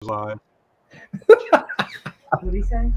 live. What did he say?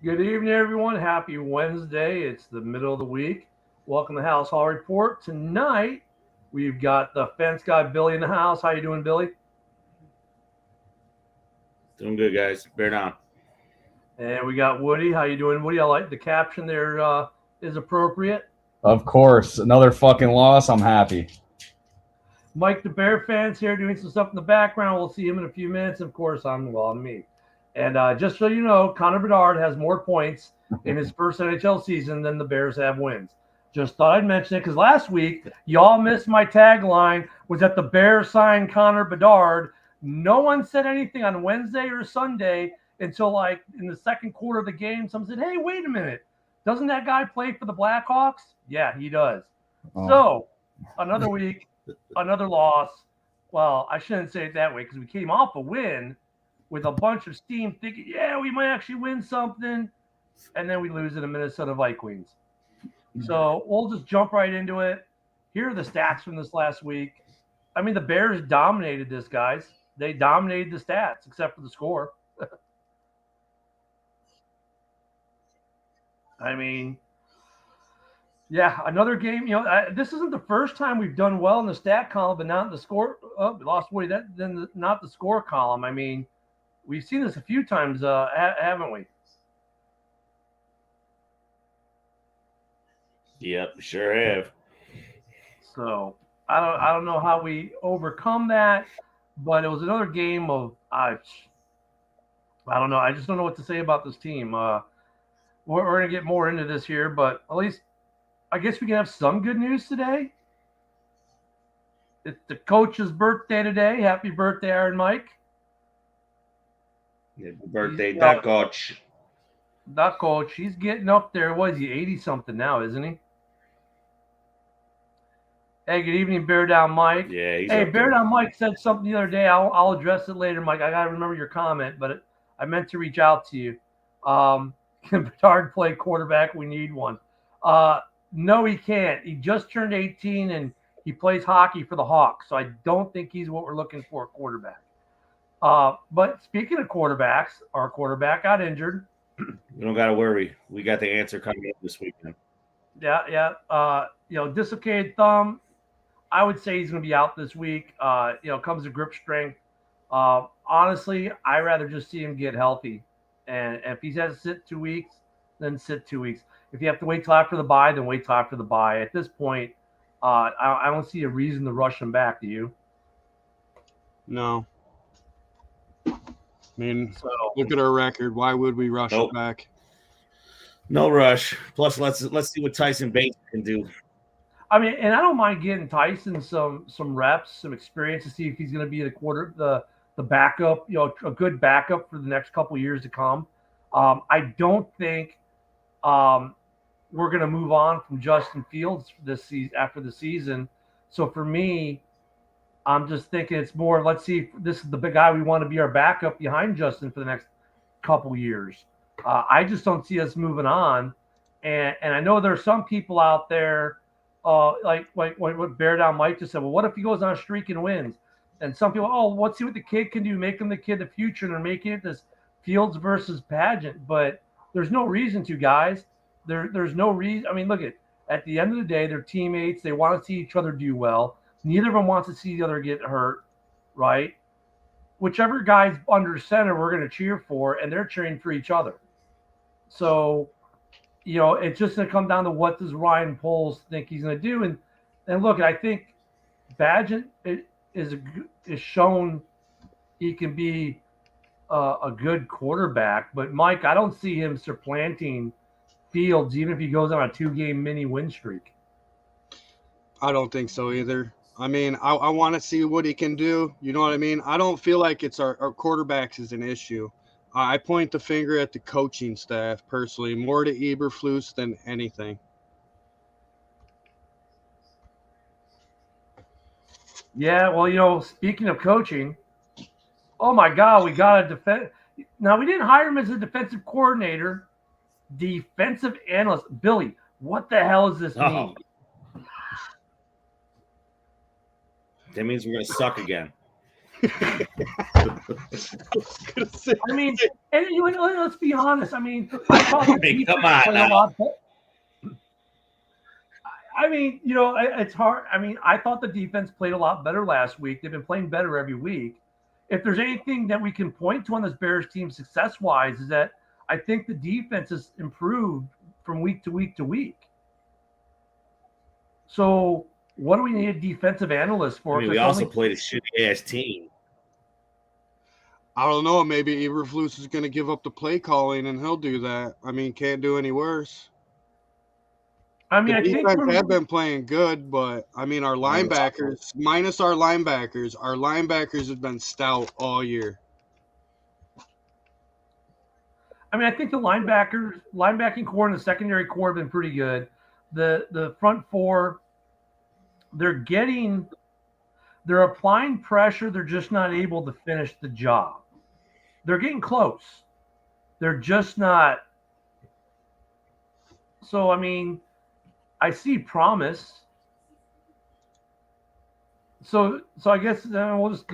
Good evening, everyone. Happy Wednesday. It's the middle of the week. Welcome to House Hall Report. Tonight, we've got the fence guy, Billy, in the house. How you doing, Billy? Doing good, guys. Bear down. And we got Woody. How you doing, Woody? I like the caption there is appropriate. Of course. Another fucking loss. I'm happy. Mike, the Bear fans here doing some stuff in the background. We'll see him in a few minutes. Of course, I'm me. And just so you know, Connor Bedard has more points in his first NHL season than the Bears have wins. Just thought I'd mention it because last week, y'all missed my tagline was that the Bears signed Connor Bedard. No one said anything on Wednesday or Sunday until like in the second quarter of the game. Someone said, hey, wait a minute. Doesn't that guy play for the Blackhawks? Yeah, he does. Oh. So another week, another loss. Well, I shouldn't say it that way because we came off a win with a bunch of steam thinking, yeah, we might actually win something. And then we lose to the Minnesota Vikings. So we'll just jump right into it. Here are the stats from this last week. I mean, the Bears dominated this, guys. They dominated the stats except for the score. I mean, yeah, another game. You know, this isn't the first time we've done well in the stat column, but not in the score. Oh, we lost Woody. Not the score column. I mean, we've seen this a few times, haven't we? Yep, sure have. So I don't know how we overcome that, but it was another game of I don't know. I just don't know what to say about this team. We're gonna get more into this here, but at least I guess we can have some good news today. It's the coach's birthday today. Happy birthday, Aaron Mike. Happy birthday, that coach. That coach, he's getting up there. What is he, 80-something now, isn't he? Hey, good evening, Bear Down Mike. Yeah, he's hey, Bear Down Mike said something the other day. I'll address it later, Mike. I got to remember your comment, but I meant to reach out to you. Can Bedard play quarterback? We need one. No, he can't. He just turned 18, and he plays hockey for the Hawks, so I don't think he's what we're looking for, a quarterback. But speaking of quarterbacks, our quarterback got injured. You don't got to worry. We got the answer coming up this weekend. Yeah. Dislocated thumb. I would say he's going to be out this week. Comes to grip strength. Honestly, I'd rather just see him get healthy. And if he has to sit 2 weeks, then sit 2 weeks. If you have to wait till after the bye, then wait till after the bye. At this point, I don't see a reason to rush him back. Do you? No. I mean, look at our record. Why would we rush it back? No rush. Plus, let's see what Tyson Bates can do. I mean, and I don't mind getting Tyson some reps, some experience to see if he's going to be the backup, a good backup for the next couple of years to come. I don't think we're going to move on from Justin Fields this season after the season. So for me, I'm just thinking it's more, let's see if this is the big guy we want to be our backup behind Justin for the next couple years. I just don't see us moving on. And I know there are some people out there, like what Bear Down Mike just said, well, what if he goes on a streak and wins? And some people, let's see what the kid can do, make him the kid of the future, and they're making it this Fields versus pageant. But there's no reason to, guys. There's no reason. I mean, look at the end of the day, they're teammates. They want to see each other do well. Neither of them wants to see the other get hurt, right? whichever guy's under center, we're going to cheer for, and they're cheering for each other. So, it's just going to come down to what does Ryan Poles think he's going to do. And look, I think Badgett is shown he can be a good quarterback. But, Mike, I don't see him supplanting Fields, even if he goes on a 2-game mini win streak. I don't think so either. I mean, I want to see what he can do. You know what I mean? I don't feel like it's our quarterbacks is an issue. I point the finger at the coaching staff personally, more to Eberflus than anything. Yeah, well, speaking of coaching, oh my God, we got a defense. Now, we didn't hire him as a defensive coordinator, defensive analyst. Billy, what the hell does this mean? That means we're going to suck again. I mean, and let's be honest. I mean, I thought come on now. I mean, it's hard. I mean, I thought the defense played a lot better last week. They've been playing better every week. If there's anything that we can point to on this Bears team success-wise, is that I think the defense has improved from week to week to week. So what do we need a defensive analyst for? I mean, we also played a shitty-ass team. I don't know. Maybe Eberflus is going to give up the play calling, and he'll do that. I mean, can't do any worse. I mean, the defense have been playing good, but I mean, our linebackers, minus our linebackers have been stout all year. I mean, I think the linebacking core and the secondary core have been pretty good. The front four, they're applying pressure. They're just not able to finish the job. They're getting close. They're just not. So, I mean, I see promise. So I guess we'll just,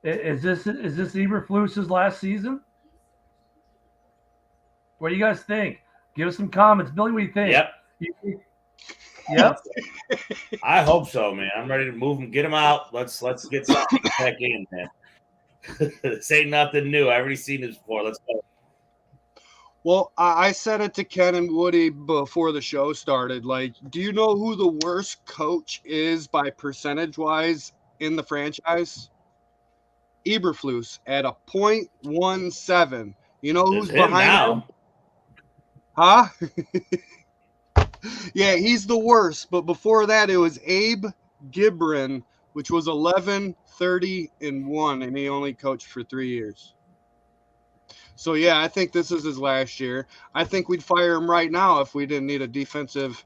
is this Eberflus's last season? What do you guys think? Give us some comments. Billy, what do you think? Yep. Yep. I hope so, man. I'm ready to move him, get him out. Let's get something back in, man. This ain't nothing new. I've already seen this before. Let's go. Well, I said it to Ken and Woody before the show started. Like, do you know who the worst coach is by percentage-wise in the franchise? Eberflus at a .17. You know who's behind him? Huh? Yeah, he's the worst. But before that, it was Abe Gibran, which was 11, 30, and 1, and he only coached for 3 years. So, yeah, I think this is his last year. I think we'd fire him right now if we didn't need a defensive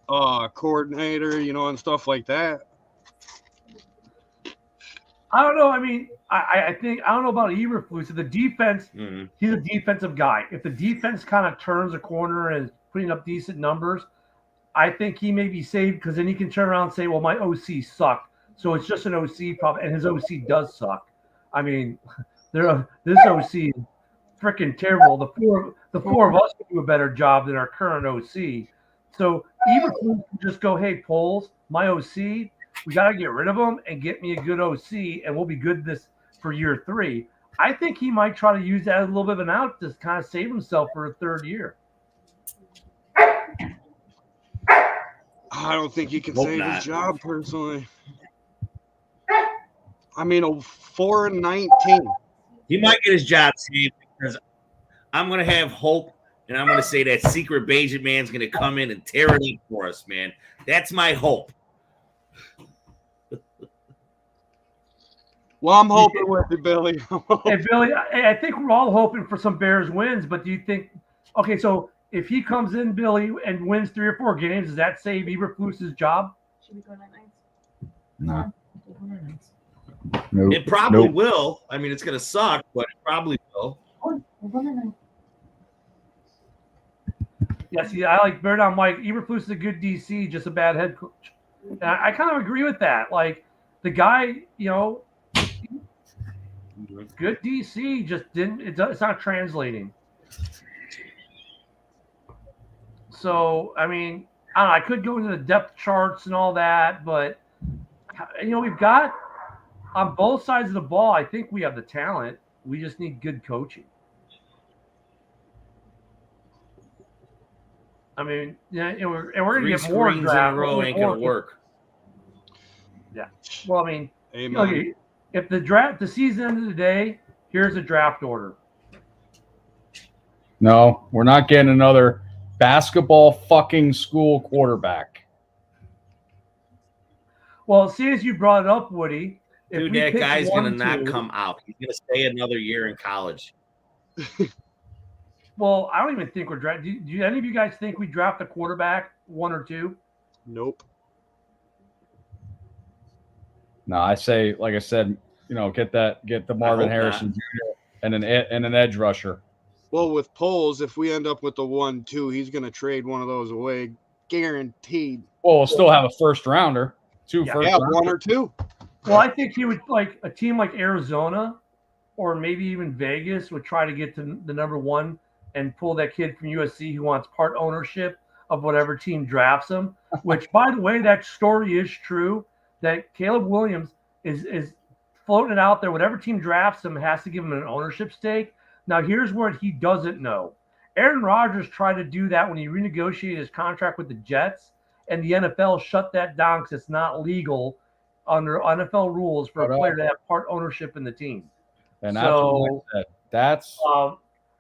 coordinator, and stuff like that. I don't know. I mean, I think I don't know about Eberflus. The defense, he's a defensive guy. If the defense kind of turns a corner and is putting up decent numbers, I think he may be saved because then he can turn around and say, well, my OC sucked. So it's just an OC problem, and his OC does suck. I mean, this OC is freaking terrible. The four of us do a better job than our current OC. So Eberflus can just go, hey, Poles, my OC, we got to get rid of him and get me a good OC, and we'll be good for year 3. I think he might try to use that as a little bit of an out to kind of save himself for a third year. I don't think he can save his job personally. I mean, 4-19. He might get his job saved because I'm going to have hope, and I'm going to say that secret Bajan man's going to come in and tear it up for us, man. That's my hope. Well, I'm hoping with you, Billy. Hey, Billy, I think we're all hoping for some Bears wins, but do you think – okay, so if he comes in, Billy, and wins 3 or 4 games, does that save Eberflus's job? Should we go night-nights? No. Nope. It probably will. I mean, it's going to suck, but it probably will. Yeah, see, I like bear down Mike. Eberflus is a good DC, just a bad head coach. And I kind of agree with that. Like, the guy, good DC, just didn't – it's not translating. So, I mean, I don't know. I could go into the depth charts and all that, but, we've got on both sides of the ball, I think we have the talent. We just need good coaching. I mean, yeah, and we're going to Three get more screens in draft. a row ain't gonna work. Yeah. Well, I mean, Amen. look, if the season ended today, here's a draft order. No, we're not getting another basketball fucking school quarterback. Well, see, as you brought it up, Woody, if Dude, we that pick guy's gonna 1, not 2, come out. He's gonna stay another year in college. Well, I don't even think we're drafting. Do any of you guys think we draft a quarterback 1 or 2? Nope. No, I say, like I said, get the Marvin hope Harrison not. Jr. and an edge rusher. Well, with Poles, if we end up with the 1-2, he's going to trade one of those away, guaranteed. Well, we'll still have a first rounder, two Yeah. first Yeah, rounders. 1 or 2. Well, I think he would like a team like Arizona or maybe even Vegas would try to get to the number 1 and pull that kid from USC who wants part ownership of whatever team drafts him. Which, by the way, that story is true. That Caleb Williams is floating it out there. Whatever team drafts him has to give him an ownership stake. Now, here's what he doesn't know. Aaron Rodgers tried to do that when he renegotiated his contract with the Jets, and the NFL shut that down because it's not legal under NFL rules for a player to have part ownership in the team. And that's what I said. That's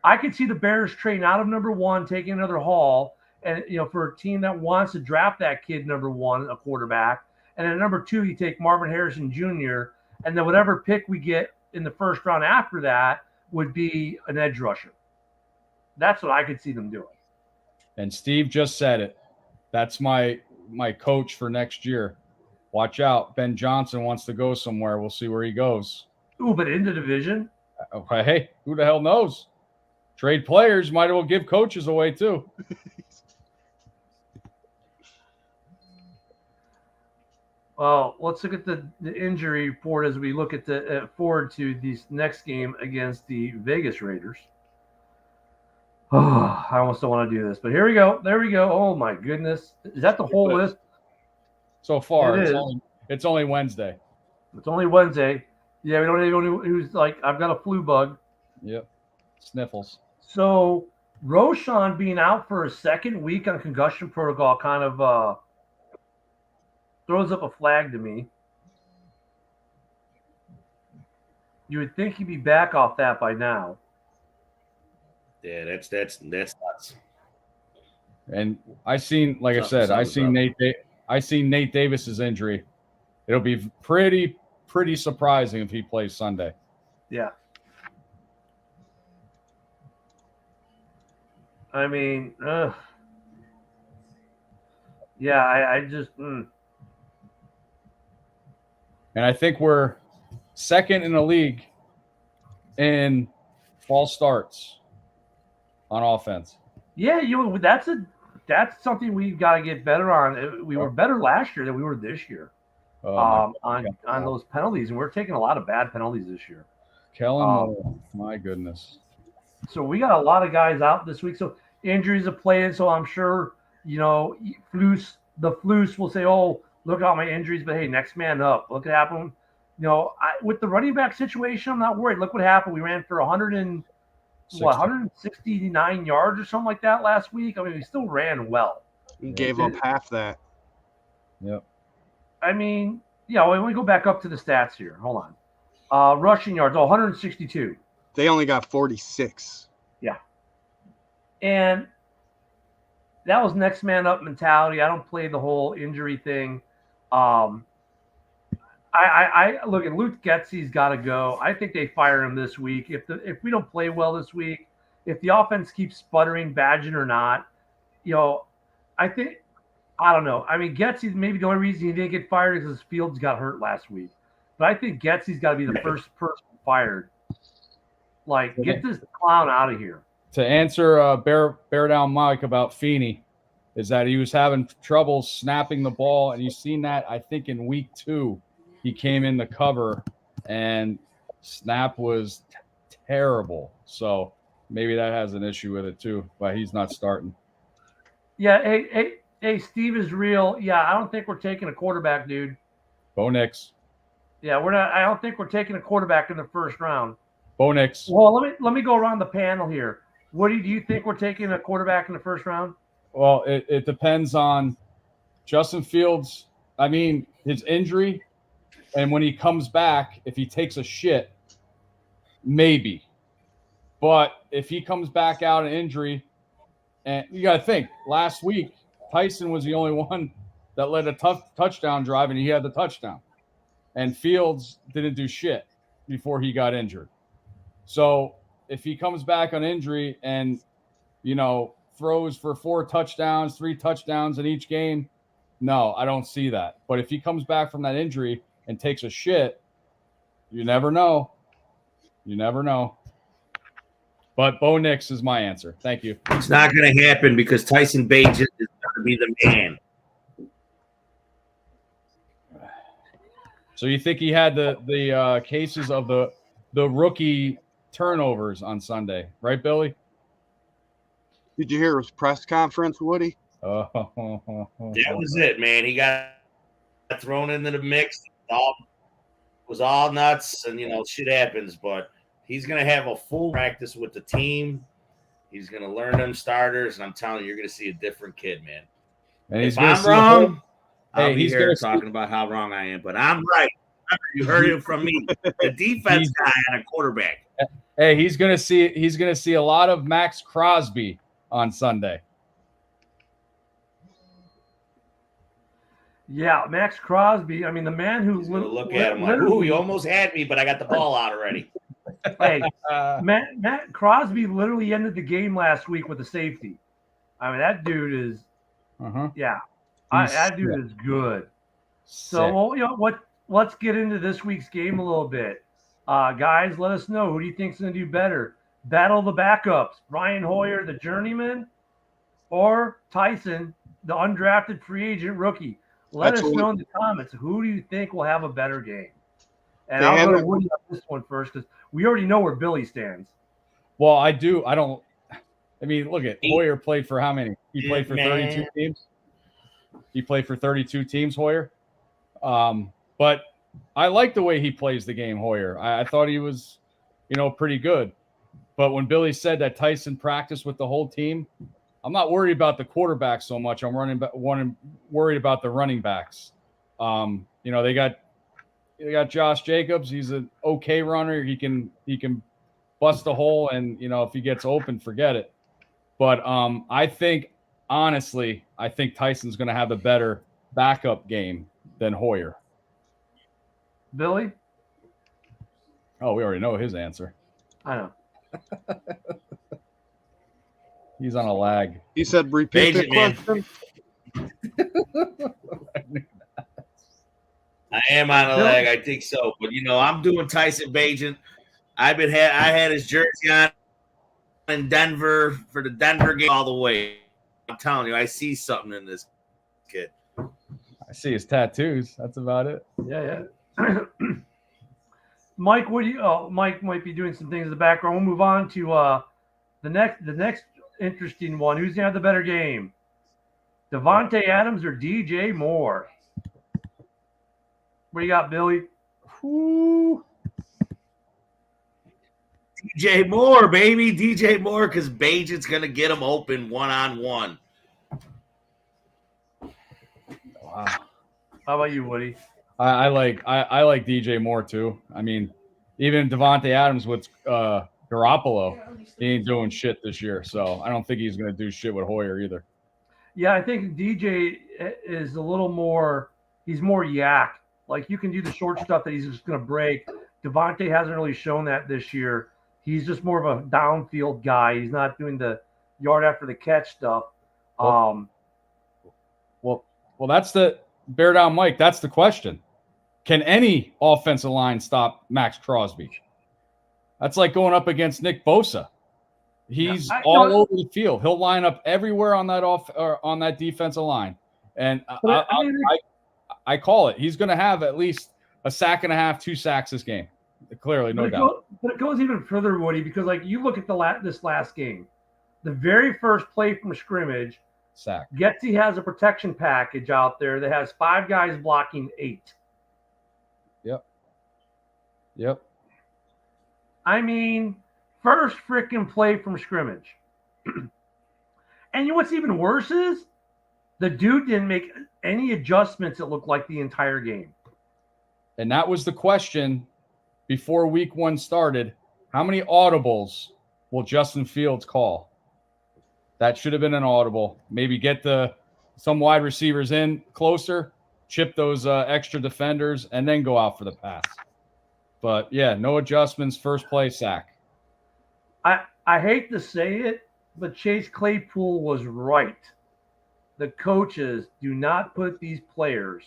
I could see the Bears trading out of number 1, taking another haul, and for a team that wants to draft that kid number 1, a quarterback, and then number 2, you take Marvin Harrison Jr., and then whatever pick we get in the first round after that would be an edge rusher. That's what I could see them doing. And Steve just said it. That's my coach for next year. Watch out. Ben Johnson wants to go somewhere. We'll see where he goes. Ooh, but in the division? Hey, who the hell knows? Trade players, might as well give coaches away too. Well, let's look at the injury report as we look at forward to this next game against the Vegas Raiders. Oh, I almost don't want to do this, but here we go. There we go. Oh my goodness, is that the whole list? So far, It it's only Wednesday. It's only Wednesday. Yeah, we don't even know who's like. I've got a flu bug. Yep, sniffles. So Roshan being out for a second week on concussion protocol kind of throws up a flag to me. You would think he'd be back off that by now. Yeah, that's nuts. And I seen Nate Davis's injury. It'll be pretty surprising if he plays Sunday. Yeah. I mean, yeah, I just. And I think we're second in the league in false starts on offense. Yeah, that's something we've got to get better on. We were better last year than we were this year on those penalties, and we're taking a lot of bad penalties this year. Kellen Moore, my goodness. So we got a lot of guys out this week. So injuries are playing. So I'm sure the Flus will say, "Oh, look at my injuries," but hey, next man up. Look what happened. With the running back situation, I'm not worried. Look what happened. We ran for 169 yards or something like that last week. I mean, we still ran well. Gave up half that. Yep. I mean, when we go back up to the stats here. Hold on. Rushing yards, 162. They only got 46. Yeah. And that was next man up mentality. I don't play the whole injury thing. I look at Luke Getsy's got to go. I think they fire him this week. If we don't play well this week, if the offense keeps sputtering, Badgett or not, I don't know. I mean, Getsy's maybe the only reason he didn't get fired is because Fields got hurt last week. But I think Getsy's got to be the first person fired. Like, get this clown out of here. To answer Bear Down Mike about Feeney, is that he was having trouble snapping the ball, and you've seen that, I think, in week 2. He came in the cover, and snap was terrible. So maybe that has an issue with it too, but he's not starting. Yeah, hey, Steve is real. Yeah, I don't think we're taking a quarterback, dude. Bo Nix. Yeah, we're not. I don't think we're taking a quarterback in the first round. Bo Nix. Well, let me go around the panel here. Woody, do you think we're taking a quarterback in the first round? Well, it depends on Justin Fields. I mean, his injury, and when he comes back, if he takes a shit, maybe. But if he comes back out of injury, and you got to think, last week Tyson was the only one that led a tough touchdown drive, and he had the touchdown. And Fields didn't do shit before he got injured. So if he comes back on injury and, throws for 4 touchdowns, 3 touchdowns in each game, no, I don't see that. But if he comes back from that injury and takes a shit, you never know. You never know. But Bo Nix is my answer. Thank you. It's not going to happen because Tyson Bagent is going to be the man. So you think he had the cases of the rookie turnovers on Sunday, right, Billy? Did you hear his press conference, Woody? That was it, man. He got thrown into the mix. It was all nuts, and shit happens. But he's gonna have a full practice with the team. He's gonna learn them starters, and I'm telling you, you're gonna see a different kid, man. And if I'm wrong, I'll be he's here talking about how wrong I am. But I'm right. You heard it from me. The defense guy and a quarterback. Hey, he's gonna see a lot of Max Crosby on Sunday. Yeah, Max Crosby. I mean, the man who look at him like, "Ooh, he almost had me, but I got the ball out already." Hey, Matt Crosby literally ended the game last week with a safety. I mean, that dude is, that dude is good. So, let's get into this week's game a little bit. Guys, let us know, who do you think's going to do better? Battle of the backups, Brian Hoyer, the journeyman, or Tyson, the undrafted free agent rookie? Let us know in the comments, who do you think will have a better game? And I'll go to Woody on this one first because we already know where Billy stands. Well, I do. I mean, look at Hoyer played for how many? He played for 32 teams. He played for 32 teams, Hoyer. But I like the way he plays the game, Hoyer. I thought he was, pretty good. But when Billy said that Tyson practiced with the whole team, I'm not worried about the quarterback so much. I'm worried about the running backs. They got Josh Jacobs. He's an okay runner. He can bust a hole, and if he gets open, forget it. But I think Tyson's going to have a better backup game than Hoyer. Billy? Oh, we already know his answer. I know. He's on a lag. He said, repeat the question. I am on a lag. I think so. But, I'm doing Tyson Bagent. I had his jersey on in Denver for the Denver game all the way. I'm telling you, I see something in this kid. I see his tattoos. That's about it. Yeah. Mike, Mike might be doing some things in the background. We'll move on to the next interesting one. Who's gonna have the better game? Devontae Adams or DJ Moore? What do you got, Billy? Ooh. DJ Moore, baby. DJ Moore, because Bagent's gonna get him open one-on-one. Wow. How about you, Woody? I like DJ Moore too. I mean, even Devontae Adams with Garoppolo, he ain't doing shit this year. So I don't think he's going to do shit with Hoyer either. Yeah, I think DJ is a little more. He's more yak. Like, you can do the short stuff that he's just going to break. Devontae hasn't really shown that this year. He's just more of a downfield guy. He's not doing the yard after the catch stuff. Well, that's the bear down, Mike. That's the question. Can any offensive line stop Max Crosby? That's like going up against Nick Bosa. He's all over the field. He'll line up everywhere on that on that defensive line, and I call it. He's going to have at least a sack and a half, 2 sacks this game. Clearly, no doubt. But it goes even further, Woody, because you look at this last game, the very first play from scrimmage, sack. Getsy has a protection package out there that has 5 guys blocking 8. Yep. Yep. I mean, first freaking play from scrimmage. And you know what's even worse is the dude didn't make any adjustments, it looked like, the entire game. And that was the question before week 1 started. How many audibles will Justin Fields call? That should have been an audible. Maybe get some wide receivers in closer, chip those extra defenders, and then go out for the pass. But, yeah, no adjustments, first play sack. I hate to say it, but Chase Claypool was right. The coaches do not put these players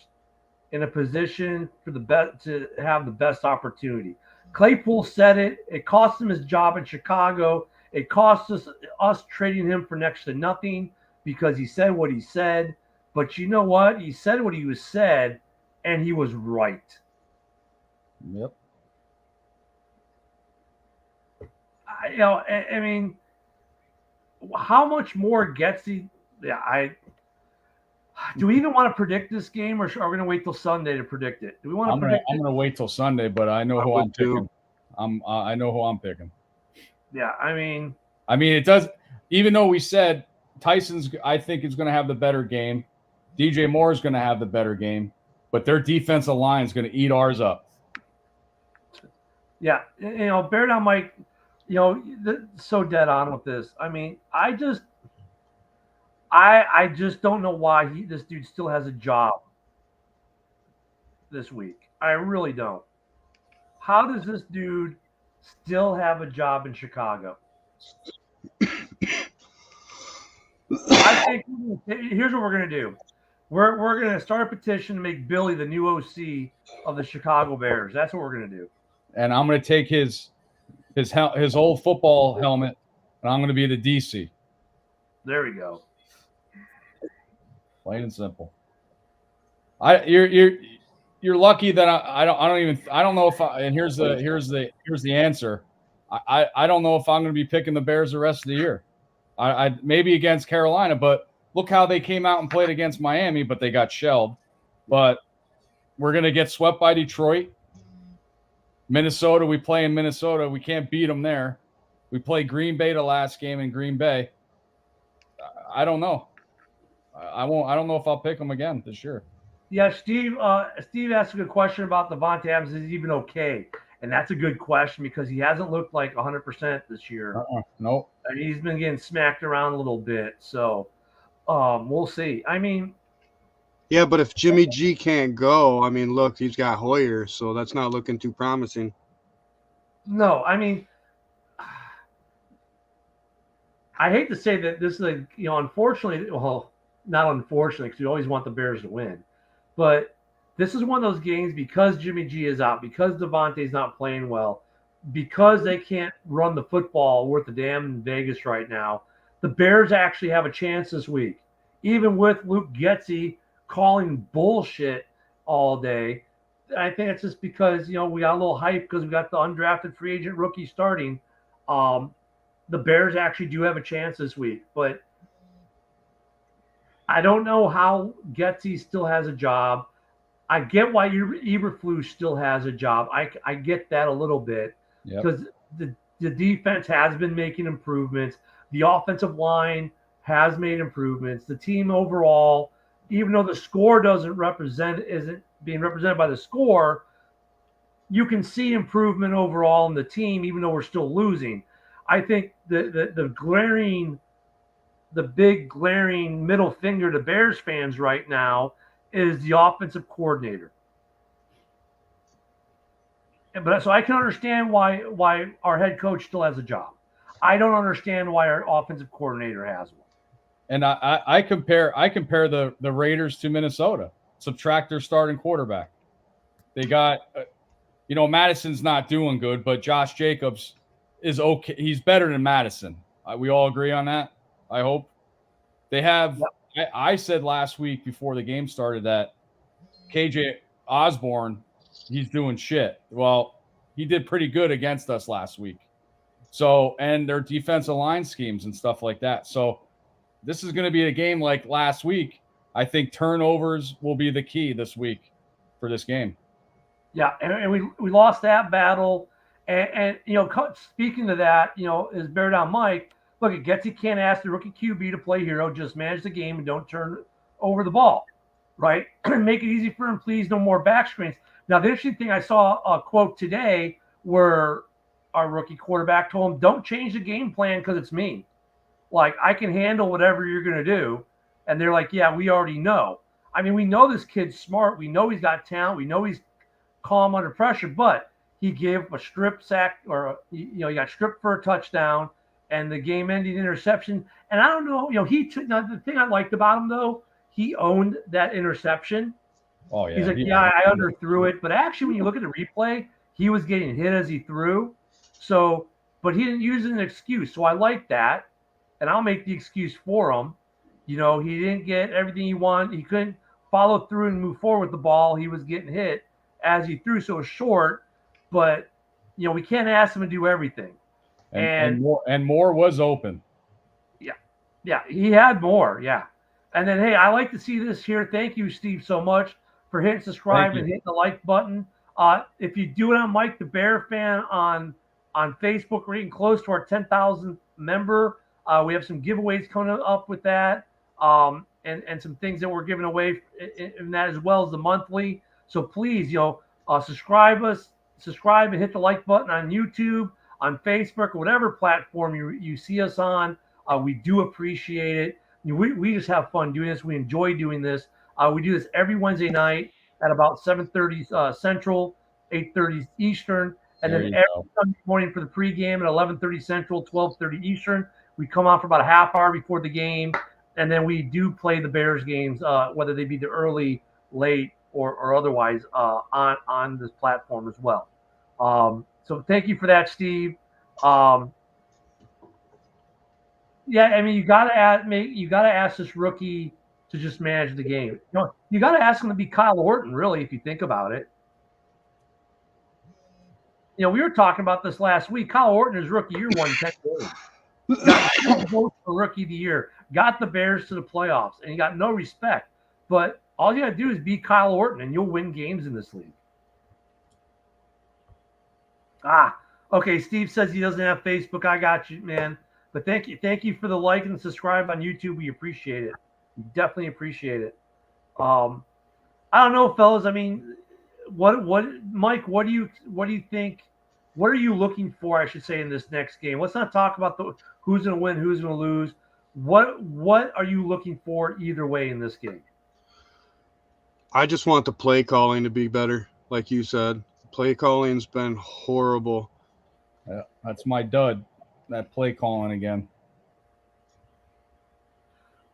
in a position for to have the best opportunity. Claypool said it. It cost him his job in Chicago. It cost us trading him for next to nothing because he said what he said. But you know what? He said what he was said, and he was right. Yep. I mean, how much more gets he? Yeah, do we even want to predict this game, or are we going to wait till Sunday to predict it? Do we want to predict? I'm going to wait till Sunday, but I know who I'm picking. I know who I'm picking. Yeah, I mean, it does. Even though we said Tyson's, I think, is going to have the better game. DJ Moore is going to have the better game, but their defensive line is going to eat ours up. Yeah, bear down, Mike. So dead on with this. I mean, I just don't know why this dude still has a job this week. I really don't. How does this dude still have a job in Chicago? I think here's what we're gonna do. We're gonna start a petition to make Billy the new OC of the Chicago Bears. That's what we're gonna do. And I'm gonna take his old football helmet, and I'm gonna be the DC. There we go. Plain and simple. You're lucky that I don't know if and here's the answer. I don't know if I'm going to be picking the Bears the rest of the year. I maybe against Carolina, but look how they came out and played against Miami, but they got shelled. But we're going to get swept by Detroit. Minnesota, we play in Minnesota. We can't beat them there. We play Green Bay the last game in Green Bay. I don't know. I don't know if I'll pick them again this year. Yeah, Steve asked a good question about Devontae Adams. Is he even okay? And that's a good question because he hasn't looked like 100% this year. Nope. And he's been getting smacked around a little bit. So we'll see. I mean, yeah, but if Jimmy G can't go, I mean, look, he's got Hoyer, so that's not looking too promising. No, I mean, I hate to say that this is unfortunately, well, not unfortunately, because you always want the Bears to win. But this is one of those games because Jimmy G is out, because Devontae's not playing well, because they can't run the football worth a damn in Vegas right now. The Bears actually have a chance this week, even with Luke Getsy calling bullshit all day. I think it's just because, we got a little hype because we got the undrafted free agent rookie starting. The Bears actually do have a chance this week, but I don't know how Getsy still has a job. I get why Eberflus still has a job. I get that a little bit because the defense has been making improvements. The offensive line has made improvements. The team overall, even though the score isn't being represented by the score, you can see improvement overall in the team, even though we're still losing. I think the big glaring middle finger to Bears fans right now is the offensive coordinator. But so I can understand why our head coach still has a job. I don't understand why our offensive coordinator has one. And I compare the Raiders to Minnesota. Subtract their starting quarterback. They got, Madison's not doing good, but Josh Jacobs is okay. He's better than Madison. We all agree on that, I hope. They have I said last week before the game started that KJ Osborne, he's doing shit. Well, he did pretty good against us last week. So, and their defensive line schemes and stuff like that. So this is going to be a game like last week. I think turnovers will be the key this week for this game. Yeah, and we lost that battle. And speaking to that, is Bear Down Mike. Look, it gets, he can't ask the rookie QB to play hero. Just manage the game and don't turn over the ball, right? Make it easy for him, please. No more back screens. Now, the interesting thing, I saw a quote today where our rookie quarterback told him, "Don't change the game plan because it's me. Like, I can handle whatever you're going to do." And they're like, "Yeah, we already know." I mean, we know this kid's smart. We know he's got talent. We know he's calm under pressure, but he gave a strip sack, or he got stripped for a touchdown and the game-ending interception. And I don't know, he took. Now, the thing I liked about him, though, he owned that interception. Oh yeah, He's like, "Yeah, I underthrew it," but actually, when you look at the replay, he was getting hit as he threw. So, but he didn't use it as an excuse. So I like that, and I'll make the excuse for him. He didn't get everything he wanted. He couldn't follow through and move forward with the ball. He was getting hit as he threw, so it was short. But we can't ask him to do everything. And more was open. Yeah, he had more. Yeah, and then hey, I like to see this here. Thank you, Steve, so much for hitting subscribe and hitting the like button. If you do it on Mike the Bear Fan on Facebook, we're getting close to our 10,000 member. We have some giveaways coming up with that, and some things that we're giving away in that, as well as the monthly. So please, subscribe and hit the like button on YouTube, on Facebook, or whatever platform you see us on. We do appreciate it. We just have fun doing this. We enjoy doing this. We do this every Wednesday night at about 7:30 Central, 8:30 Eastern, and then every Sunday morning for the pregame at 11:30 Central, 12:30 Eastern. We come on for about a half hour before the game, and then we do play the Bears games, whether they be the early, late, or otherwise, on this platform as well. So thank you for that, Steve. Yeah, I mean, you gotta ask this rookie to just manage the game. You gotta ask him to be Kyle Orton, really, if you think about it. We were talking about this last week. Kyle Orton is rookie year won 10 games. Got votes for rookie of the year. Got the Bears to the playoffs, and he got no respect. But all you gotta do is be Kyle Orton, and you'll win games in this league. Okay. Steve says he doesn't have Facebook. I got you, man. But thank you for the like and subscribe on YouTube. We appreciate it. We definitely appreciate it. I don't know, fellas. I mean, Mike? What do you think? What are you looking for, I should say, in this next game? Let's not talk about who's going to win, who's going to lose. What are you looking for either way in this game? I just want the play calling to be better, like you said. Play calling's been horrible. Yeah, that's my dud. That play calling again.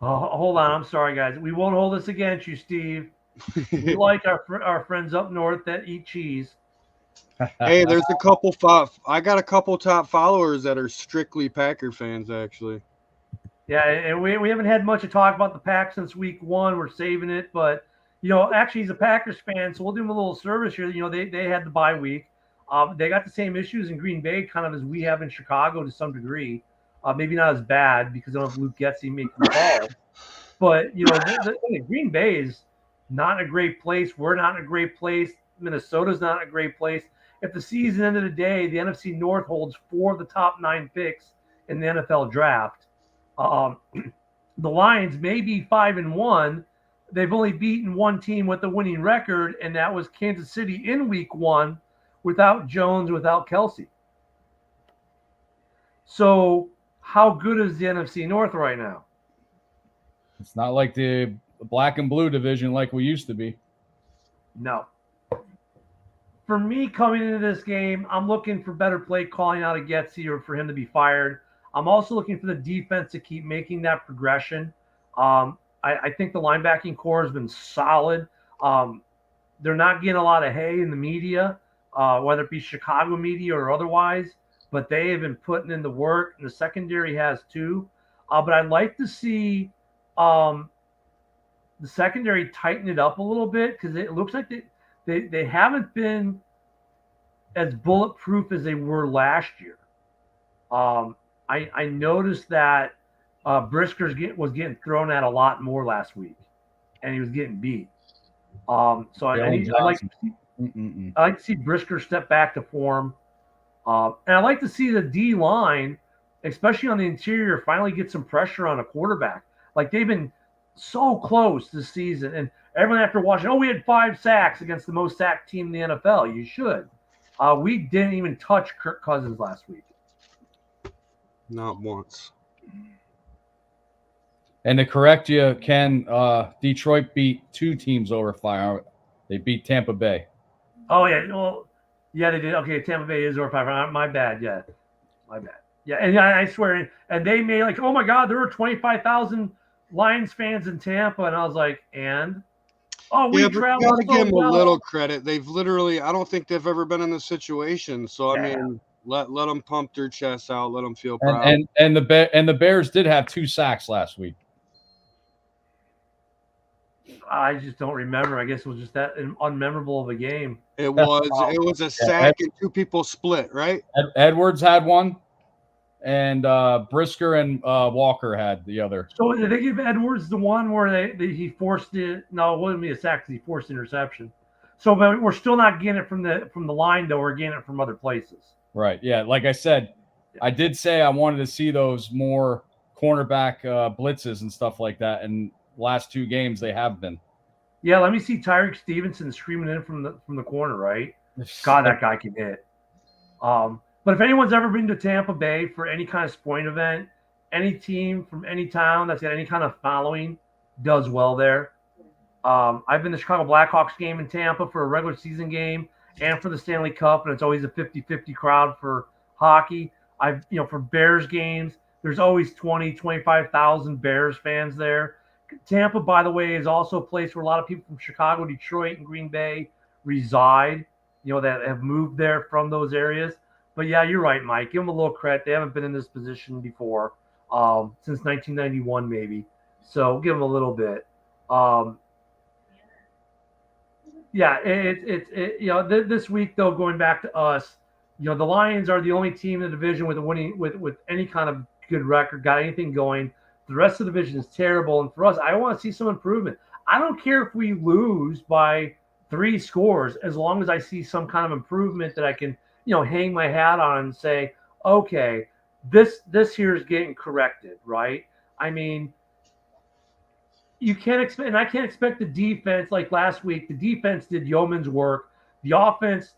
Hold on. I'm sorry, guys. We won't hold this against you, Steve. We like our friends up north that eat cheese. Hey, there's a couple. I got a couple top followers that are strictly Packer fans, actually. Yeah, and we haven't had much to talk about the Pack since week 1. We're saving it, but actually he's a Packers fan, so we'll do him a little service here. They had the bye week. They got the same issues in Green Bay, kind of as we have in Chicago to some degree. Maybe not as bad because I don't know if Luke Getsy making the call. But, Green Bay is not a great place. We're not in a great place. Minnesota's not in a great place. At the season end of the day, the NFC North holds 4 of the top 9 picks in the NFL draft. The Lions may be 5-1. They've only beaten one team with a winning record, and that was Kansas City in week 1 without Jones, without Kelsey. So how good is the NFC North right now? It's not like the black and blue division like we used to be. No. For me, coming into this game, I'm looking for better play calling out of Getsy or for him to be fired. I'm also looking for the defense to keep making that progression. I think the linebacking core has been solid. They're not getting a lot of hay in the media, whether it be Chicago media or otherwise, but they have been putting in the work, and the secondary has too. But I'd like to see the secondary tighten it up a little bit because it looks like they haven't been as bulletproof as they were last year. I noticed that Brisker's was getting thrown at a lot more last week, and he was getting beat. So I like Mm-mm-mm. I like to see Brisker step back to form. And I like to see the D line, especially on the interior, finally get some pressure on a quarterback. Like they've been so close this season. And everyone after watching, oh, we had 5 sacks against the most sacked team in the NFL. You should. We didn't even touch Kirk Cousins last week. Not once. And to correct you, Ken, Detroit beat 2 teams over 5. They beat Tampa Bay. Oh, yeah. Well, yeah, they did. Okay, Tampa Bay is over 500. My bad. Yeah. My bad. Yeah, and I swear, and they made like, oh my God, there were 25,000 Lions fans in Tampa, and I was like, and we but you traveled gotta so give them a well. little credit. They've literally, I don't think they've ever been in this situation. So I mean, let them pump their chests out, let them feel proud. And the Bears did have 2 sacks last week. I just don't remember. I guess it was just that unmemorable of a game. It was a sack and 2 people split, right? Edwards had one, and Brisker and Walker had the other. So did they give Edwards the one where he forced it? No, it wouldn't be a sack because he forced interception. So but we're still not getting it from the line though. We're getting it from other places. Right. Yeah. Like I said, I did say I wanted to see those more cornerback blitzes and stuff like that. And last 2 games they have been. Yeah, let me see Tyreek Stevenson screaming in from the corner, right? God, that guy can hit. But if anyone's ever been to Tampa Bay for any kind of sporting event, any team from any town that's got any kind of following does well there. I've been to the Chicago Blackhawks game in Tampa for a regular season game and for the Stanley Cup, and it's always a 50-50 crowd for hockey. For Bears games, there's always 20, 25,000 Bears fans there. Tampa, by the way, is also a place where a lot of people from Chicago, Detroit, and Green Bay reside, that have moved there from those areas. But yeah, you're right, Mike. Give them a little credit. They haven't been in this position before, since 1991, maybe. So give them a little bit. This week though, going back to us, the Lions are the only team in the division with any kind of good record, got anything going. The rest of the division is terrible, and for us, I want to see some improvement. I don't care if we lose by 3 scores, as long as I see some kind of improvement that I can, hang my hat on and say, okay, this here is getting corrected, right? I mean, you can't expect, and I can't expect the defense like last week. The defense did yeoman's work. The offense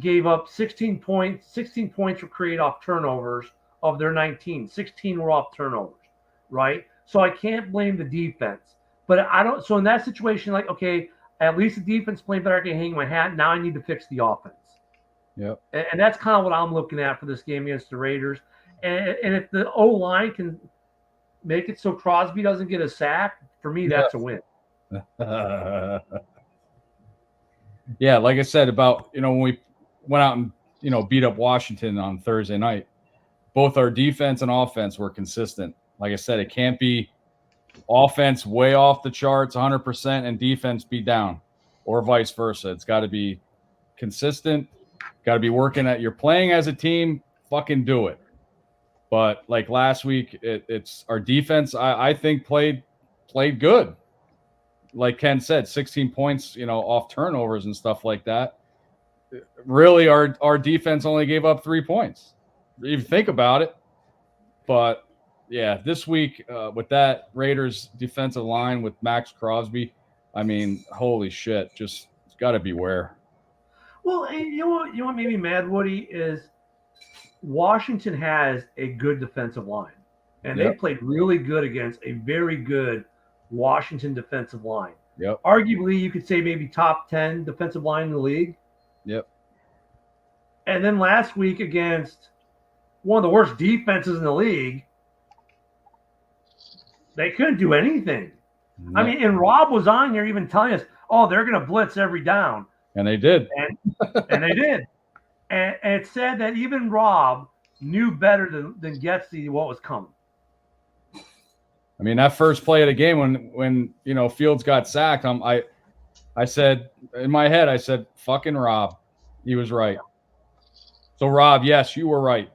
gave up 16 points. 16 points were created off turnovers of their 19. 16 were off turnovers, right? So I can't blame the defense. But I don't. So in that situation, like, okay, at least the defense playing better. I can hang my hat. Now I need to fix the offense. Yep. And that's kind of what I'm looking at for this game against the Raiders. And if the O-line can make it so Crosby doesn't get a sack, for me, that's a win. Yeah, like I said about, when we went out and, beat up Washington on Thursday night, both our defense and offense were consistent. Like I said, it can't be offense way off the charts 100% and defense be down, or vice versa. It's got to be consistent. Got to be working at, you're playing as a team, fucking do it. But like last week, it's our defense, I think played good. Like Ken said, 16 points, off turnovers and stuff like that. Really, our defense only gave up 3 points. If you think about it. But yeah, this week with that Raiders defensive line with Max Crosby, I mean, holy shit, just it's got to beware. Well, you know what made me mad, Woody, is Washington has a good defensive line, and they played really good against a very good Washington defensive line. Yep. Arguably, you could say maybe top 10 defensive line in the league. Yep. And then last week against one of the worst defenses in the league, they couldn't do anything. No. I mean, and Rob was on here even telling us, oh, they're going to blitz every down. And they did. And they did. And it said that even Rob knew better than Getsy what was coming. I mean, that first play of the game when Fields got sacked, I said in my head, I said, fucking Rob. He was right. So Rob, yes, you were right.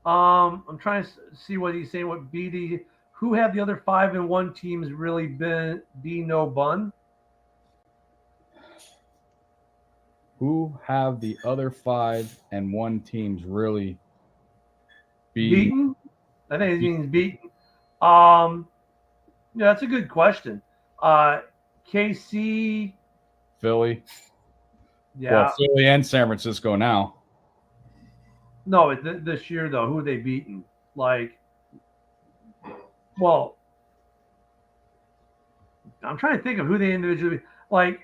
I'm trying to see what he's saying. What BD? Who have the other 5-1 teams really been? Be no bun. Who have the other 5-1 teams really beaten? I think it means beaten. Yeah, that's a good question. KC, Philly. yeah. Well, Philly and San Francisco now. No, this year though, who they beaten? Like, well, I'm trying to think of who they individually like.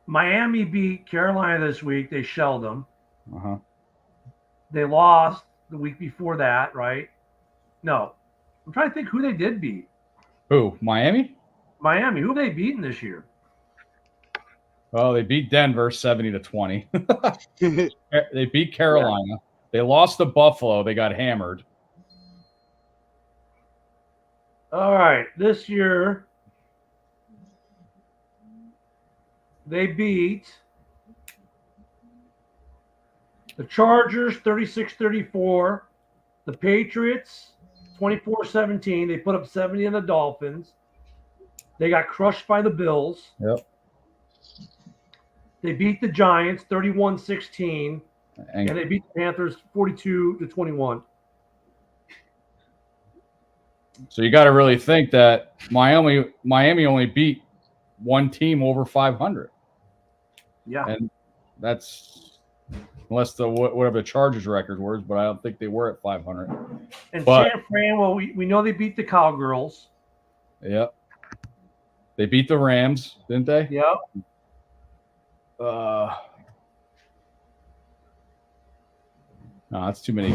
Miami beat Carolina this week. They shelled them. Uh-huh. They lost the week before that, right? No, I'm trying to think who they did beat. Who? Miami? Miami. Who have they beaten this year? Well, they beat Denver 70-20. They beat Carolina. Yeah. They lost to Buffalo. They got hammered. All right. This year, they beat the Chargers 36-34, the Patriots 24-17. They put up 70 on the Dolphins. They got crushed by the Bills. Yep. They beat the Giants 31-16, and they beat the Panthers 42-21. So you got to really think that Miami only beat one team over 500. Yeah, and that's unless whatever the Chargers record was, but I don't think they were at 500. And San Fran, well, we know they beat the Cowgirls. Yep. They beat the Rams, didn't they? Yep. No, that's too many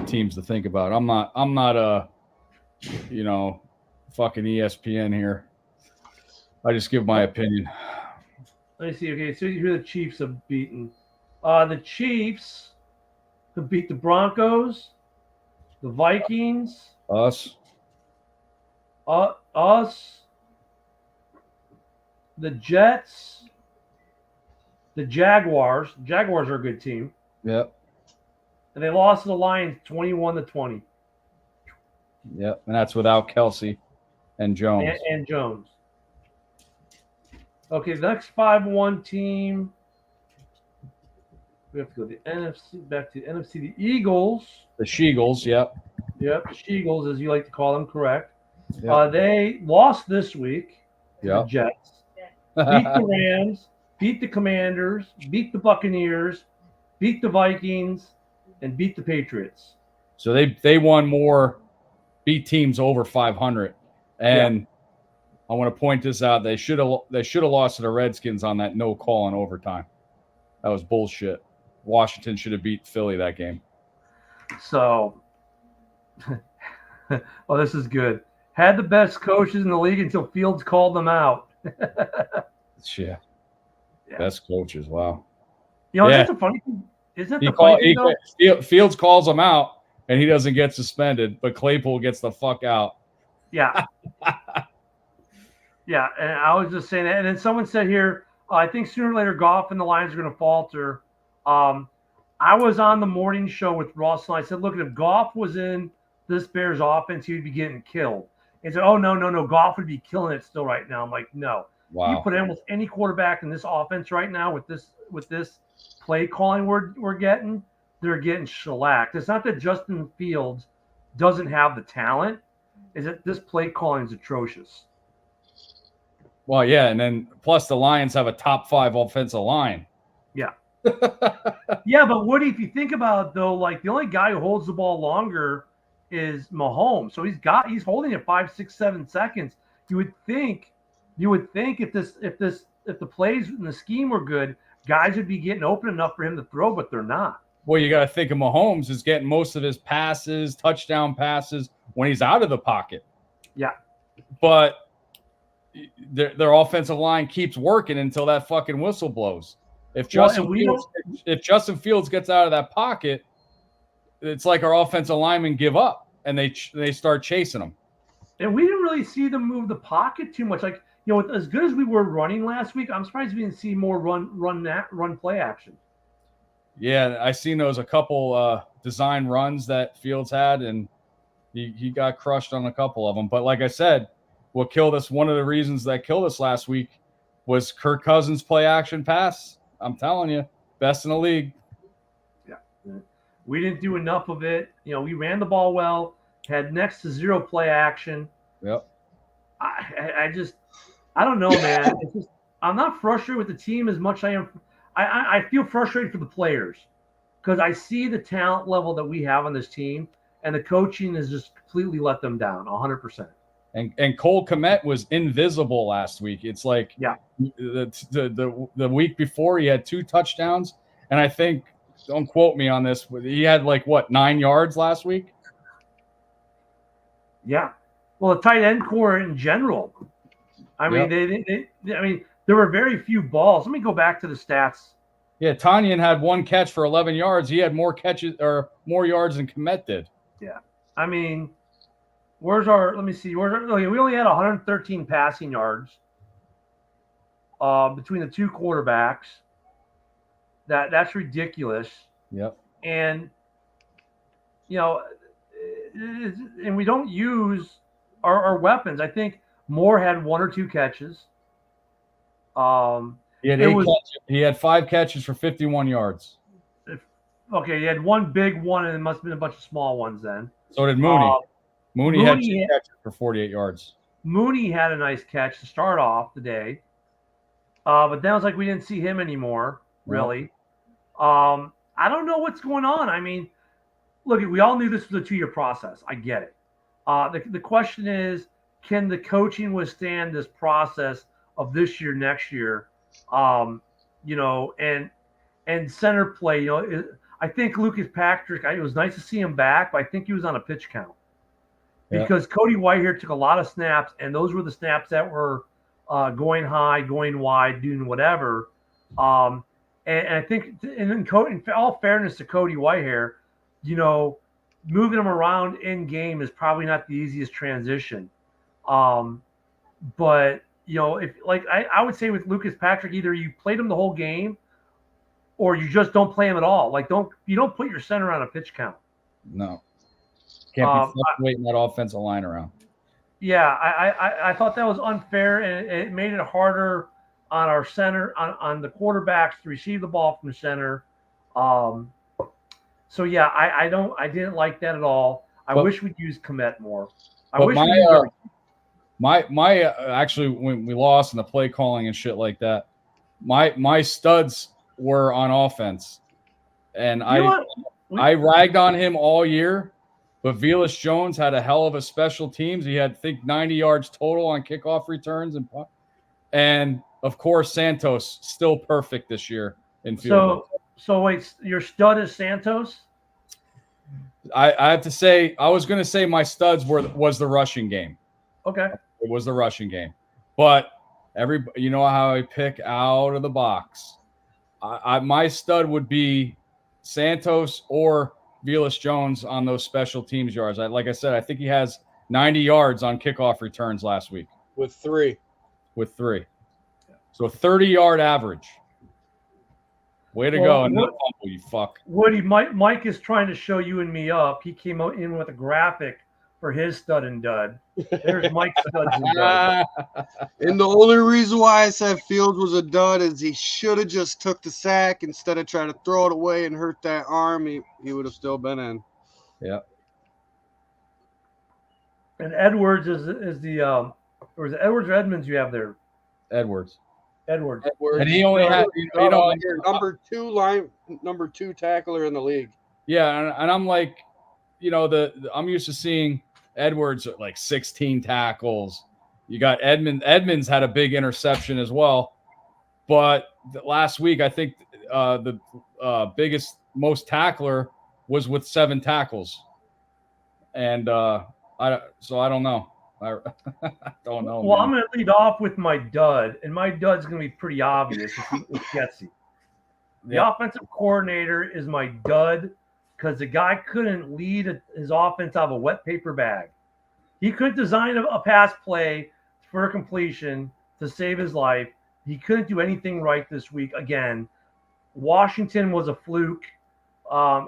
teams to think about. I'm not a fucking ESPN here. I just give my opinion. Let me see. Okay, so who the Chiefs have beaten? The Chiefs have beat the Broncos, the Vikings, us, the Jets, the Jaguars. Jaguars are a good team. Yep. And they lost to the Lions 21-20. Yep, and that's without Kelsey and Jones. And Jones. Okay, the next 5-1 team. We have to go to the NFC, back to the NFC. The Eagles. The Sheagles, yep. Yep, the Sheagles, as you like to call them, correct. Yep. They lost this week. Yep. The Jets. Beat the Rams, beat the Commanders, beat the Buccaneers, beat the Vikings, and beat the Patriots. So they won more, beat teams over 500. And I want to point this out. They should have lost to the Redskins on that no call in overtime. That was bullshit. Washington should have beat Philly that game. So, well, this is good. Had the best coaches in the league until Fields called them out. Yeah. Best coaches. Wow. That's a funny thing. Isn't that the funny thing, though? Fields calls them out, and he doesn't get suspended, but Claypool gets the fuck out. Yeah. Yeah, and I was just saying that. And then someone said here, I think sooner or later Goff and the Lions are going to falter. I was on the morning show with Ross, and I said, look, if Goff was in this Bears offense, he would be getting killed. And said, oh, no, Goff would be killing it still right now. I'm like, no. Wow. You put almost any quarterback in this offense right now with this play calling we're getting, they're getting shellacked. It's not that Justin Fields doesn't have the talent. Is that this play calling is atrocious. Well, yeah, and then plus the Lions have a top 5 offensive line. Yeah. Yeah, but Woody, if you think about it, though, like the only guy who holds the ball longer is Mahomes. So he's holding it 5, 6, 7 seconds. You would think if the plays and the scheme were good, guys would be getting open enough for him to throw, but they're not. Well, you got to think of Mahomes is getting most of his passes, touchdown passes, when he's out of the pocket. Yeah. But their offensive line keeps working until that fucking whistle blows. If Justin Fields gets out of that pocket, it's like our offensive linemen give up and they start chasing them. And we didn't really see them move the pocket too much. Like, as good as we were running last week, I'm surprised we didn't see more run play action. Yeah, I seen those a couple design runs that Fields had, and he got crushed on a couple of them. But like I said, one of the reasons that killed us last week was Kirk Cousins play action pass. I'm telling you, best in the league. Yeah. We didn't do enough of it. We ran the ball well, had next to zero play action. Yep. I don't know, man. It's just, I'm not frustrated with the team as much as I am. I feel frustrated for the players because I see the talent level that we have on this team, and the coaching has just completely let them down 100%. And Cole Kmet was invisible last week. It's like the week before he had 2 touchdowns, and I think, don't quote me on this, but he had 9 yards last week. Yeah. Well, the tight end core in general. I mean, there were very few balls. Let me go back to the stats. Yeah, Tanyan had 1 catch for 11 yards. He had more catches or more yards than Kmet did. Yeah. I mean, let me see. We only had 113 passing yards between the 2 quarterbacks. That's ridiculous. Yep. And, and we don't use our weapons. I think Moore had 1 or 2 catches. He had 8 catches. He had 5 catches for 51 yards. Okay, he had 1 big one, and it must have been a bunch of small ones then. So did Mooney. Mooney had 2 catches for 48 yards. Mooney had a nice catch to start off the day. But then it was like we didn't see him anymore, really. I don't know what's going on. I mean, look, we all knew this was a 2-year process. I get it. The question is, can the coaching withstand this process of this year, next year? And center play, I think Lucas Patrick, it was nice to see him back, but I think he was on a pitch count. Because Cody Whitehair took a lot of snaps, and those were the snaps that were going high, going wide, doing whatever. And I think, in all fairness to Cody Whitehair, moving him around in game is probably not the easiest transition. But if I would say with Lucas Patrick, either you played him the whole game, or you just don't play him at all. You don't put your center on a pitch count. No. Can't be fluctuating that offensive line around. Yeah, I thought that was unfair, and it made it harder on our center, on the quarterbacks to receive the ball from the center. So yeah, I didn't like that at all. I wish we'd use Kmet more. Actually, when we lost in the play calling and shit like that, my studs were on offense, and I ragged on him all year. But Velus Jones had a hell of a special teams. He had, I think, 90 yards total on kickoff returns. And of course, Santos, still perfect this year in field. So wait, your stud is Santos? I have to say, I was going to say my studs was the rushing game. Okay. It was the rushing game. But you know how I pick out of the box. My stud would be Santos or Velus Jones on those special teams yards. Like I said, I think he has 90 yards on kickoff returns last week. With 3. So 30-yard average. Way to go. And no fumble, you fuck. Woody, Mike is trying to show you and me up. He came out in with a graphic for his stud and dud. There's Mike's studs and dud. And the only reason why I said Fields was a dud is he should have just took the sack instead of trying to throw it away and hurt that arm. He would have still been in. Yeah. And Edwards is the or is it Edwards or Edmonds you have there? Edwards. And he only had number 2 tackler in the league. Yeah, and I'm like, I'm used to seeing Edwards at like 16 tackles. You got Edmonds had a big interception as well. But last week, I think the most tackler was with 7 tackles. And I don't know. I don't know. Well, man. I'm going to lead off with my dud, and my dud's going to be pretty obvious with Jesse. The offensive coordinator is my dud because the guy couldn't lead his offense out of a wet paper bag. He couldn't design a pass play for a completion to save his life. He couldn't do anything right this week. Again, Washington was a fluke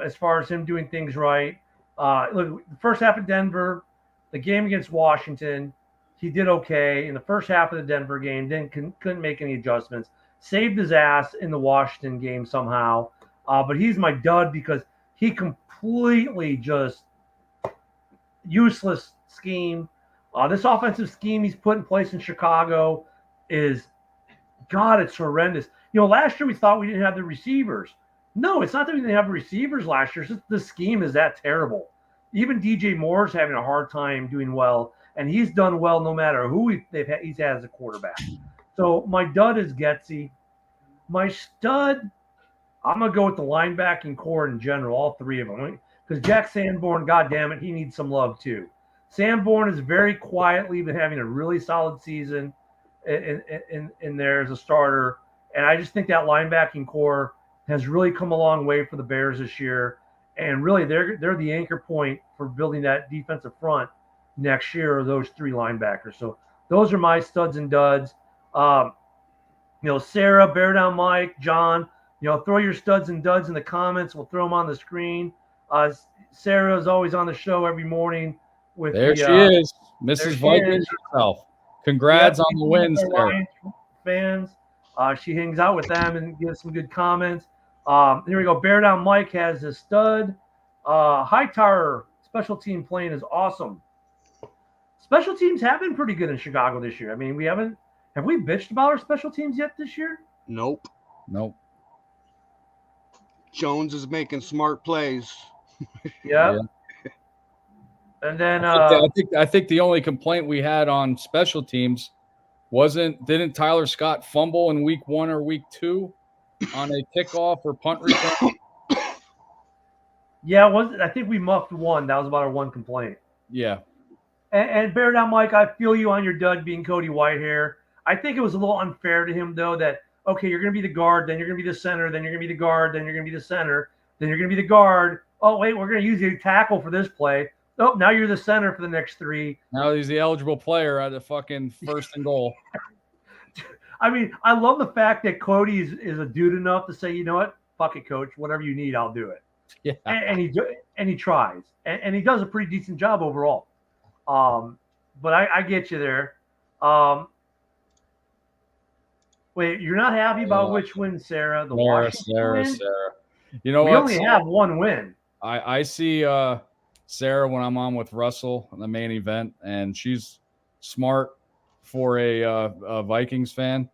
as far as him doing things right. Look, the first half of Denver, the game against Washington, he did okay in the first half of the Denver game. Couldn't make any adjustments. Saved his ass in the Washington game somehow. But he's my dud because he completely just useless scheme. This offensive scheme he's put in place in Chicago is, God, it's horrendous. Last year we thought we didn't have the receivers. No, it's not that we didn't have the receivers last year. It's just the scheme is that terrible. Even DJ Moore's having a hard time doing well, and he's done well no matter who he's had as a quarterback. So my dud is Getsy. My stud, I'm going to go with the linebacking core in general, all three of them. Because Jack Sanborn, goddamn it, he needs some love too. Sanborn has very quietly been having a really solid season in there as a starter. And I just think that linebacking core has really come a long way for the Bears this year. And really, they're the anchor point for building that defensive front next year, are those three linebackers. So those are my studs and duds. Sarah, Bear Down Mike, John, throw your studs and duds in the comments. We'll throw them on the screen. Sarah is always on the show every morning. There she is, Mrs. Vikings herself. Congrats on the win, Sarah. Fans. She hangs out with them and gives some good comments. Here we go. Bear Down Mike has a stud. Hightower, special team playing is awesome. Special teams have been pretty good in Chicago this year. I mean, have we bitched about our special teams yet this year? Nope. Jones is making smart plays. Yeah. And then I think the only complaint we had on special teams didn't Tyler Scott fumble in week 1 or week 2 on a kickoff or punt return? Yeah, I think we muffed one. That was about our one complaint. Yeah. And Bear Down Mike, I feel you on your dud being Cody Whitehair. I think it was a little unfair to him, though, that, okay, you're going to be the guard, then you're going to be the center, then you're going to be the guard, then you're going to be the center, then you're going to be the guard. Oh, wait, we're going to use you to tackle for this play. Oh, now you're the center for the next 3. Now he's the eligible player at the fucking first and goal. I mean, I love the fact that Cody is a dude enough to say, you know what, fuck it, coach, whatever you need, I'll do it. Yeah. And he tries, and he does a pretty decent job overall. But I get you there. Wait, you're not happy about which win, Sarah? The Washington win? Sarah. You know we what? only have one win. I see Sarah when I'm on with Russell in the main event, and she's smart for a Vikings fan.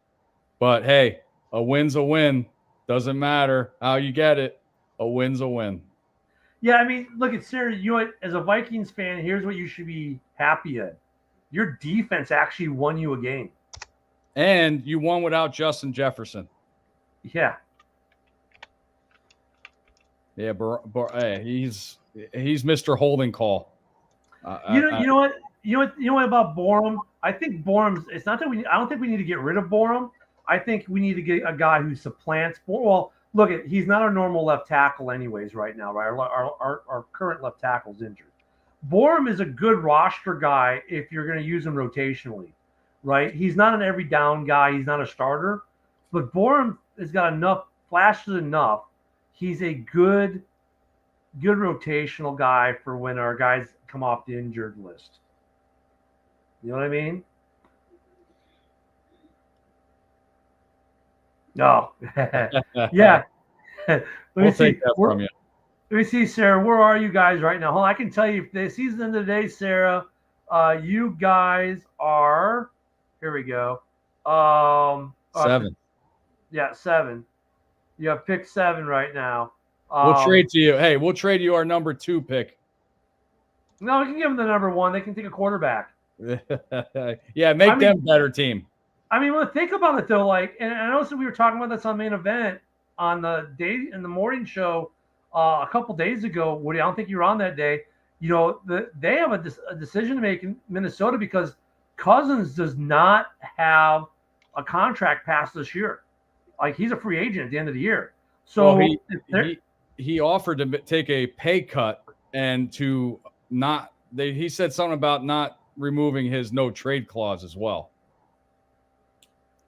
But hey, a win's a win. Doesn't matter how you get it. A win's a win. Yeah, I mean, look at Sarah. You know what? As a Vikings fan, here's what you should be happy at. Your defense actually won you a game. And you won without Justin Jefferson. Yeah. Yeah, hey, he's Mr. Holding Call. You know what about Borum? I think Borum. It's not that I don't think we need to get rid of Borum. I think we need to get a guy who supplants Borum. Well, look, he's not our normal left tackle, anyways. Right now, right? Our current left tackle's injured. Borum is a good roster guy if you're going to use him rotationally, right? He's not an every down guy. He's not a starter, but Borum has got enough flashes enough. He's a good rotational guy for when our guys come off the injured list. You know what I mean? No. Yeah. We'll take that from you. Let me see, Sarah. Where are you guys right now? Hold on, I can tell you if the season end of the day, Sarah, you guys are. Here we go. 7. Yeah, 7. You have pick 7 right now. We'll trade to you. Hey, we'll trade you our number 2 pick. No, we can give them the number 1. They can take a quarterback. Yeah, make them better team. I mean, well, think about it though. Like, and I noticed that we were talking about this on main event on the day in the morning show a couple days ago. Woody, I don't think you were on that day. You know, they have a decision to make in Minnesota because Cousins does not have a contract past this year. Like, he's a free agent at the end of the year. So he offered to take a pay cut and to not. He said something about not removing his no trade clause as well.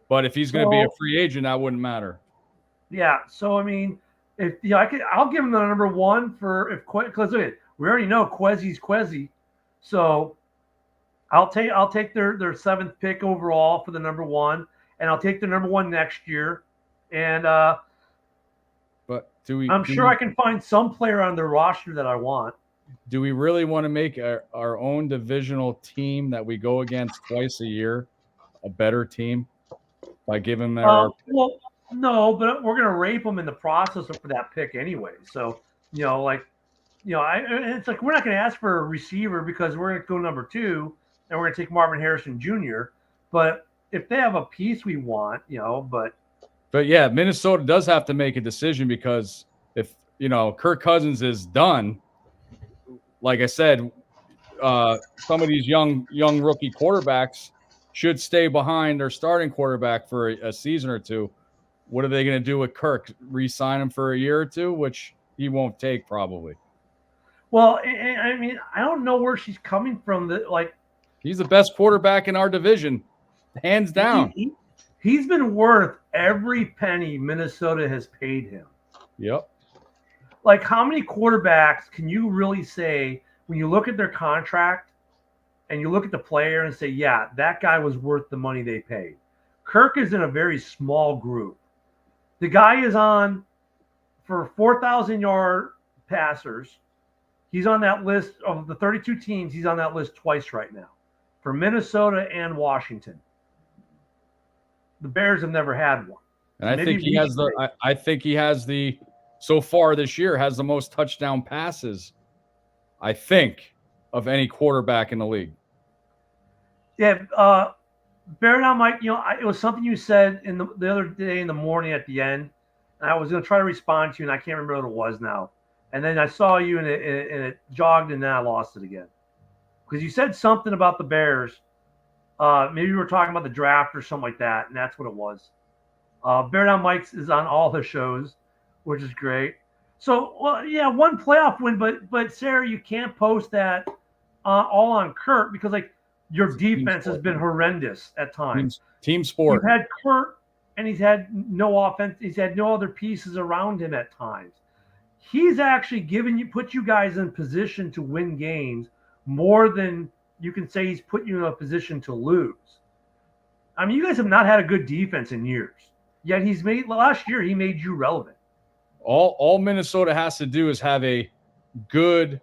But if he's going to be a free agent, that wouldn't matter. Yeah. So I mean, I'll give him the number 1 because we already know Quezzy's Quezzy. So I'll take their seventh pick overall for the number one, and I'll take the number one next year. And But I'm sure I can find some player on their roster that I want. do we really want to make our own divisional team that we go against twice a year a better team by giving them our Well, no, but we're gonna rape them in the process for that pick anyway. So it's like we're not gonna ask for a receiver because we're gonna go number two and we're gonna take Marvin Harrison Jr. But if they have a piece we want, But yeah, Minnesota does have to make a decision because if Kirk Cousins is done, like I said, some of these young rookie quarterbacks should stay behind their starting quarterback for a season or two. What are they going to do with Kirk? Re-sign him for a year or two, which he won't take probably. Well, I mean, I don't know where she's coming from. He's the best quarterback in our division, hands down. He's been worth every penny Minnesota has paid him. Yep. Like, how many quarterbacks can you really say when you look at their contract and you look at the player and say, yeah, that guy was worth the money they paid? Kirk is in a very small group. The guy is on for 4,000-yard passers. He's on that list of the 32 teams. He's on that list twice right now for Minnesota and Washington. The Bears have never had one. And I think he has the so far this year has the most touchdown passes, I think, of any quarterback in the league. Yeah, bear down, Mike. It was something you said in the other day in the morning at the end, and I was going to try to respond to you, and I can't remember what it was now. And then I saw you, and it jogged, and then I lost it again because you said something about the Bears. Maybe we were talking about the draft or something like that, and that's what it was. Bear Down Mike's is on all the shows, which is great. So, well, yeah, one playoff win, but Sarah, you can't post that all on Kurt because your defense has been horrendous at times. Team sport. You've had Kurt, and he's had no offense. He's had no other pieces around him at times. He's actually put you guys in position to win games more than you can say he's put you in a position to lose. I mean, you guys have not had a good defense in years. Yet last year he made you relevant. All Minnesota has to do is have a good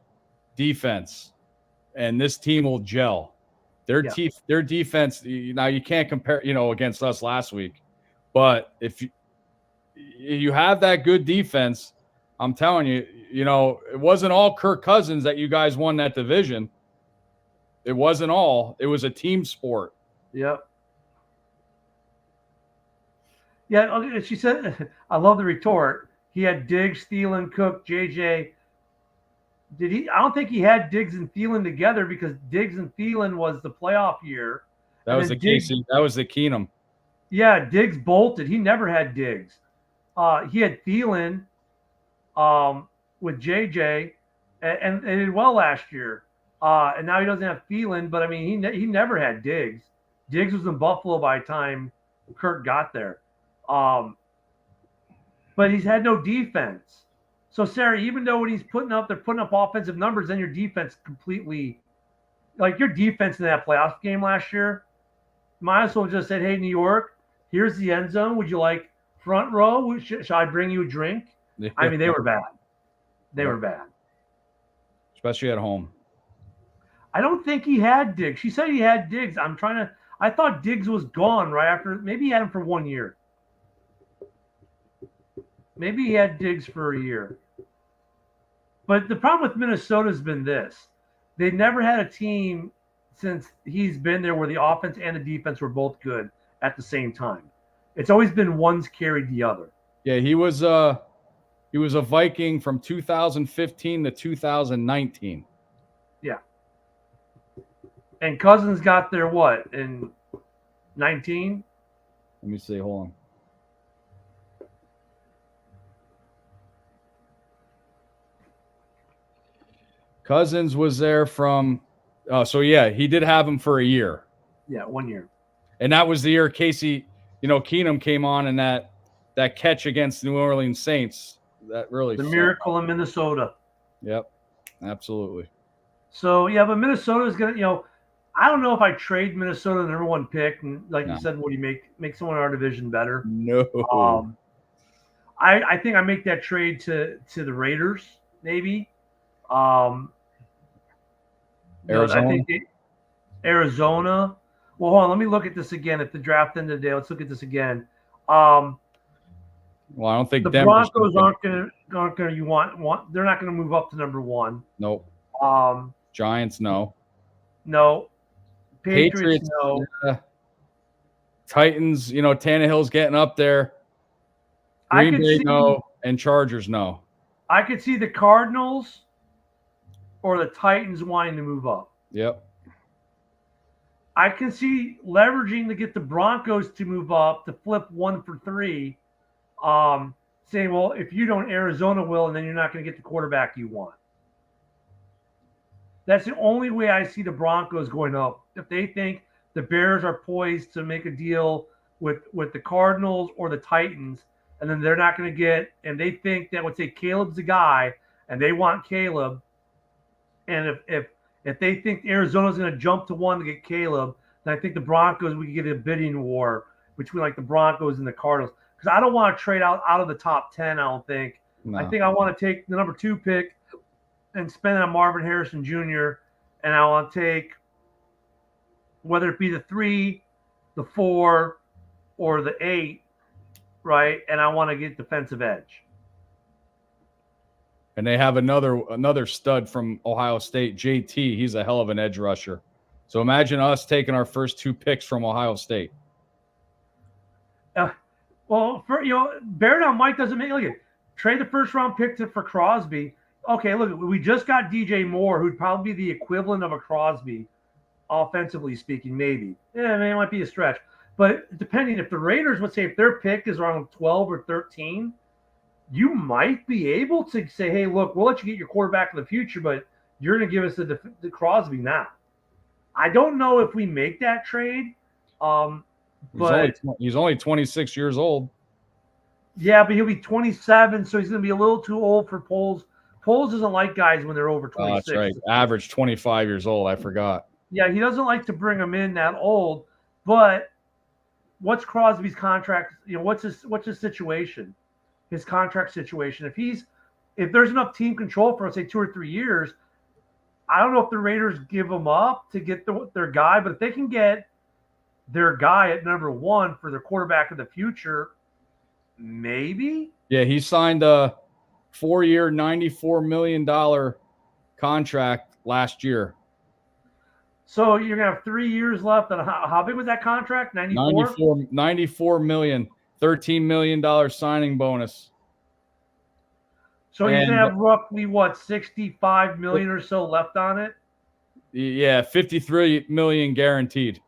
defense, and this team will gel. Their defense. Now you can't compare, against us last week, but if you have that good defense, I'm telling you, it wasn't all Kirk Cousins that you guys won that division. It wasn't all. It was a team sport. Yep. Yeah, she said, I love the retort. He had Diggs, Thielen, Cook, JJ. Did he? I don't think he had Diggs and Thielen together because Diggs and Thielen was the playoff year. That was the Casey. That was the Keenum. Yeah, Diggs bolted. He never had Diggs. He had Thielen with JJ, and did well last year. And now he doesn't have Thielen, but I mean, he never had Diggs. Diggs was in Buffalo by the time Kirk got there. But he's had no defense. So, Sarah, even though when they're putting up offensive numbers, then your defense completely, your defense in that playoff game last year, might as well just said, hey, New York, here's the end zone. Would you like front row? Should I bring you a drink? I mean, they were bad. They were bad. Especially at home. I don't think he had Diggs. She said he had Diggs. I thought Diggs was gone right after. Maybe he had him for 1 year. Maybe he had Diggs for a year. But the problem with Minnesota has been this. They've never had a team since he's been there where the offense and the defense were both good at the same time. It's always been one's carried the other. Yeah, he was a Viking from 2015 to 2019. Yeah. And Cousins got there what, in 19? Let me see. Hold on. Cousins was there from he did have him for a year. Yeah, 1 year. And that was the year Casey, Keenum came on and that catch against New Orleans Saints. That really the miracle in Minnesota. Yep, absolutely. So, yeah, but Minnesota's going to, I don't know if I trade Minnesota the number 1 pick, and like No. you said, would you make someone in our division better? No. I think I make that trade to the Raiders, maybe. Arizona. I think Arizona. Well, hold on. Let me look at this again. At the draft end of the day, let's look at this again. Well, I don't think The Denver's Broncos aren't gonna. You want? They're not gonna move up to number 1. Nope. Um, Giants, no. no. Patriots, no. Titans, Tannehill's getting up there. Green Bay, no. And Chargers, no. I could see the Cardinals or the Titans wanting to move up. Yep. I can see leveraging to get the Broncos to move up to flip 1 for 3. Saying, well, if you don't, Arizona will, and then you're not going to get the quarterback you want. That's the only way I see the Broncos going up. If they think the Bears are poised to make a deal with the Cardinals or the Titans, and then they're not going to get, and they think that would say Caleb's the guy, and they want Caleb, and if they think Arizona's going to jump to 1 to get Caleb, then I think the Broncos, we could get a bidding war between like the Broncos and the Cardinals. Because I don't want to trade out of the top 10, I don't think. No. I think I want to take the number 2 pick and spend it on Marvin Harrison Jr., and I want to take, whether it be the 3, the 4, or the 8, right? And I want to get defensive edge. And they have another stud from Ohio State, JT. He's a hell of an edge rusher. So imagine us taking our first 2 picks from Ohio State. Well, bear down Mike doesn't make, look at, trade the first round pick for Crosby. Okay, look, we just got DJ Moore, who'd probably be the equivalent of a Crosby, offensively speaking, maybe. Yeah, it might be a stretch. But depending, if the Raiders would say if their pick is around 12 or 13, you might be able to say, hey, look, we'll let you get your quarterback in the future, but you're going to give us the Crosby now. I don't know if we make that trade. He's only 26 years old. Yeah, but he'll be 27, so he's going to be a little too old for Poles. Poles doesn't like guys when they're over 26. That's right. Average 25 years old. I forgot. Yeah, he doesn't like to bring them in that old. But what's Crosby's contract? What's his situation? His contract situation. If there's enough team control for, say, 2 or 3 years, I don't know if the Raiders give him up to get their guy. But if they can get their guy at number 1 for their quarterback of the future, maybe. Yeah, he signed a 4-year, $94 million contract last year. So you're going to have 3 years left. And how big was that contract? 94 million, $13 million signing bonus. So he's going to have roughly, 65 million or so left on it? Yeah, 53 million guaranteed.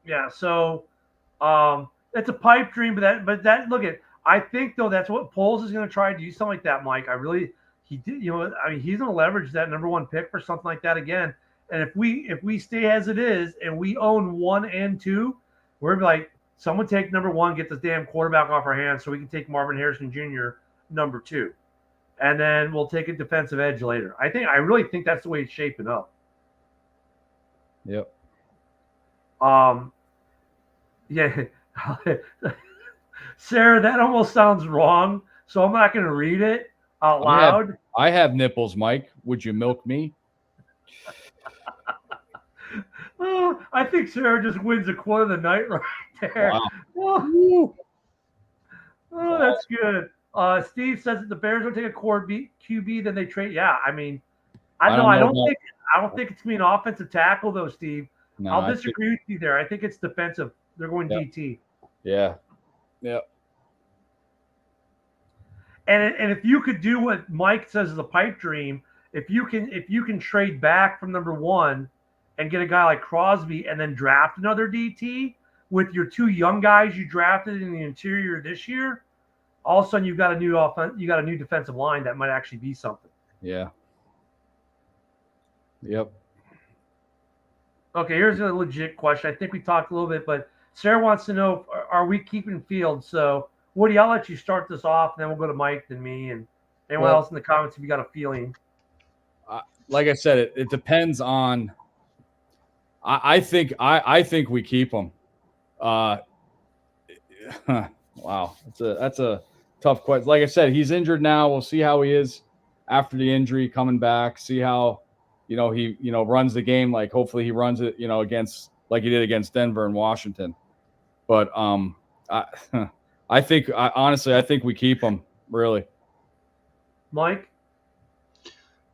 Yeah, so it's a pipe dream, but that look at. I think though that's what Poles is going to try to do, something like that, Mike. He did. He's going to leverage that number 1 pick for something like that again. And if we stay as it is and we own 1 and 2, we're like, someone take number 1, get this damn quarterback off our hands so we can take Marvin Harrison Jr. number 2, and then we'll take a defensive edge later. I really think that's the way it's shaping up. Yep. Yeah. Sarah, that almost sounds wrong, so I'm not going to read it out loud. I have nipples, Mike. Would you milk me? I think Sarah just wins a quote of the night right there. Wow. Oh, that's good. Steve says that the Bears will take a core QB, then they trade. Yeah, I don't think it's going to be an offensive tackle though, Steve. No, I'll disagree with you there. I think it's defensive. They're going DT. Yeah. And if you could do what Mike says is a pipe dream, if you can trade back from number 1 and get a guy like Crosby and then draft another DT with your 2 young guys you drafted in the interior this year, all of a sudden you've got a new defensive line that might actually be something. Yeah. Yep. Okay, here's a legit question. I think we talked a little bit, but Sarah wants to know, are we keeping Fields? So, Woody, I'll let you start this off, and then we'll go to Mike, then me, and anyone else in the comments if you got a feeling. Like I said, it depends on I think we keep him. Wow, that's a tough question. Like I said, he's injured now. We'll see how he is after the injury coming back. See how he runs the game. Like hopefully he runs it against like he did against Denver and Washington. But I think honestly I think we keep him really. Mike?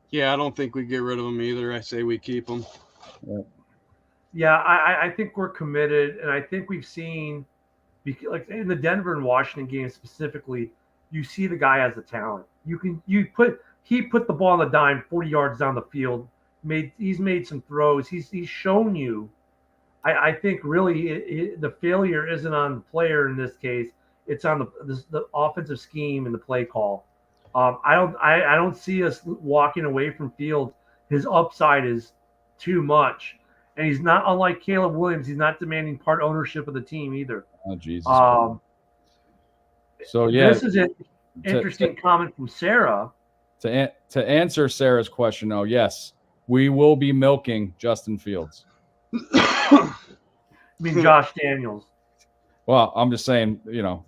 Yeah, I don't think we get rid of him either. I say we keep him. Yeah, I think we're committed, and I think we've seen, like in the Denver and Washington game specifically, you see the guy has the talent. He put the ball on the dime 40 yards down the field. He's made some throws. He's shown you. I think really the failure isn't on the player in this case. It's on the offensive scheme and the play call. I don't see us walking away from Fields. His upside is too much. And he's not, unlike Caleb Williams, he's not demanding part ownership of the team either. Oh, Jesus. So, yeah. This is an interesting comment from Sarah. To answer Sarah's question, though, yes, we will be milking Justin Fields. I mean, Josh Daniels. Well, I'm just saying, yeah.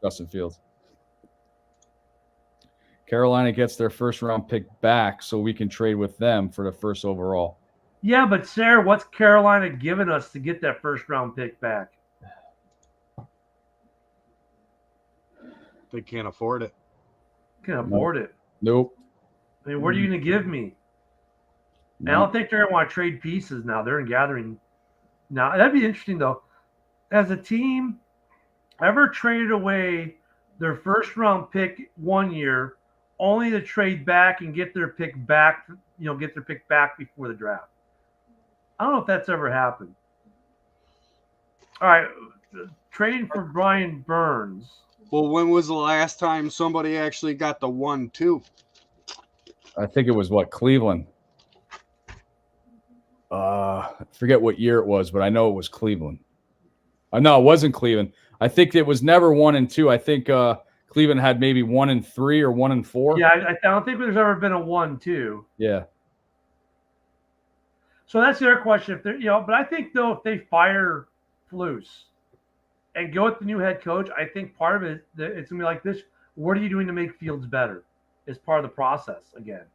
Justin Fields. Carolina gets their first-round pick back so we can trade with them for the first overall. Yeah, but Sarah, what's Carolina giving us to get that first-round pick back? They can't afford it. Can't afford it. Nope. I mean, what are you going to give me? I don't think they're going to want to trade pieces now. They're in gathering. Now, that'd be interesting, though. Has a team ever traded away their first-round pick 1 year only to trade back and get their pick back, get their pick back before the draft? I don't know if that's ever happened. All right, trading for Brian Burns. Well, when was the last time somebody actually got the 1-2? I think it was Cleveland. I forget what year it was, but I know it was Cleveland. No, it wasn't Cleveland. I think it was never 1 and 2. I think Cleveland had maybe 1 and 3 or 1 and 4. Yeah, I don't think there's ever been a 1-2. Yeah. So that's the other question. If they're, but I think though if they fire Flus and go with the new head coach, I think part of it it's gonna be like this. What are you doing to make Fields better? Is part of the process again.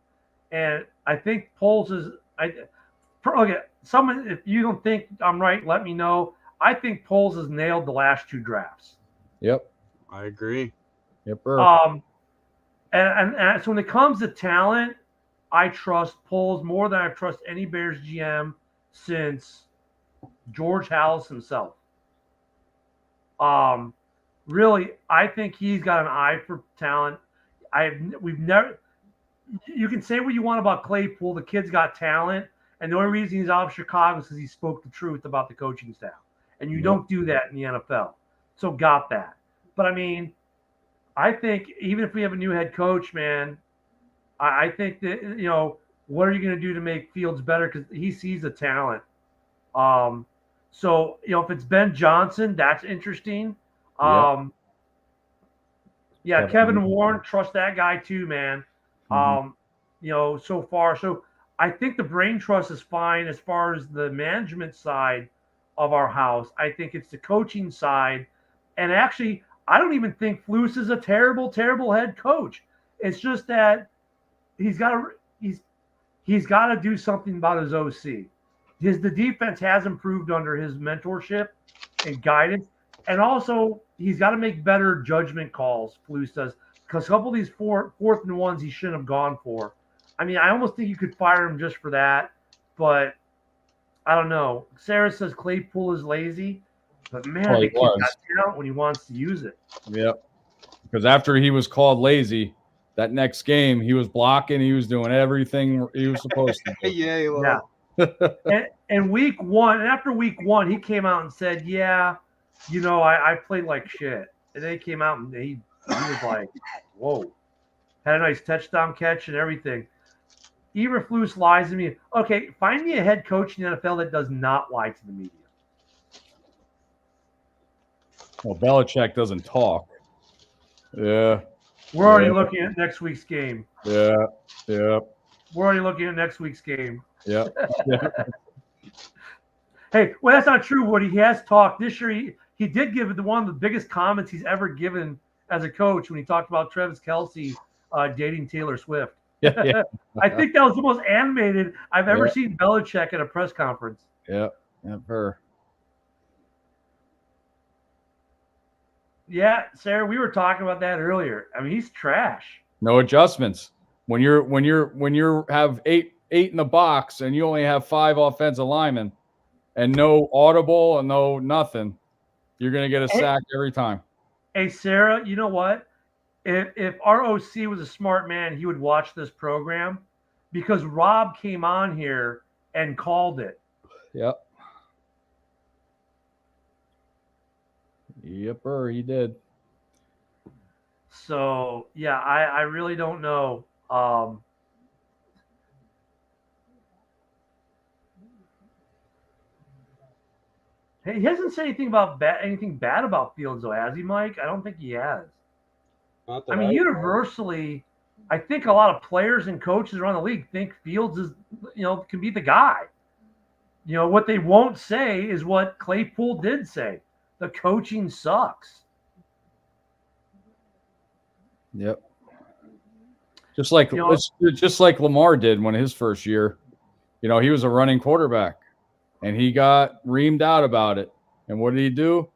And I think Poles is. Okay, someone, if you don't think I'm right, let me know. I think Poles has nailed the last 2 drafts. Yep, I agree. Yep. And so when it comes to talent, I trust Poles more than I trust any Bears GM since George Halas himself. Really, I think he's got an eye for talent. We've never. You can say what you want about Claypool. The kid's got talent, and the only reason he's out of Chicago is because he spoke the truth about the coaching staff. And you don't do that in the NFL. So got that. But I mean, I think even if we have a new head coach, man, I think that, what are you going to do to make Fields better? Because he sees the talent. So, if it's Ben Johnson, that's interesting. Kevin Warren, trust that guy too, man. So far. So I think the brain trust is fine as far as the management side of our house. I think it's the coaching side. And actually, I don't even think Flus is a terrible, terrible head coach. It's just that he's got to do something about his OC. The defense has improved under his mentorship and guidance, and also he's got to make better judgment calls. Flus does, because a couple of these fourth and ones he shouldn't have gone for. I mean, I almost think you could fire him just for that, but I don't know. Sarah says Claypool is lazy, but man, the kid got talent when he wants to use it. Yep. Because after he was called lazy, that next game he was blocking, he was doing everything he was supposed to do. Yeah, he was. and week 1, and after week 1, he came out and said, "Yeah, I played like shit." And then he came out and he was like, "Whoa," had a nice touchdown catch and everything. Eberflus lies to me. Okay, find me a head coach in the NFL that does not lie to the media. Well, Belichick doesn't talk. Yeah. We're already looking at next week's game. Yeah. We're already looking at next week's game. Yeah. Hey, well, that's not true, Woody. He has talked this year. He did give one of the biggest comments he's ever given as a coach when he talked about Travis Kelce dating Taylor Swift. Yeah. I think that was the most animated I've ever Yeah. seen Belichick at a press conference. Yeah. Her. Yeah, Sarah, we were talking about that earlier. I mean, he's trash. No adjustments. When you have eight in the box and you only have 5 offensive linemen and no audible and no nothing, you're gonna get a sack every time. Hey, Sarah, you know what? If our OC was a smart man, he would watch this program because Rob came on here and called it. Yep. Yepper, he did. So yeah, I really don't know. Hey, he hasn't said anything about anything bad about Fields, though, has he, Mike? I don't think he has. I mean, universally, I think a lot of players and coaches around the league think Fields is, can be the guy. What they won't say is what Claypool did say. The coaching sucks. Yep. Just like Lamar did when his first year, he was a running quarterback and he got reamed out about it. And what did he do?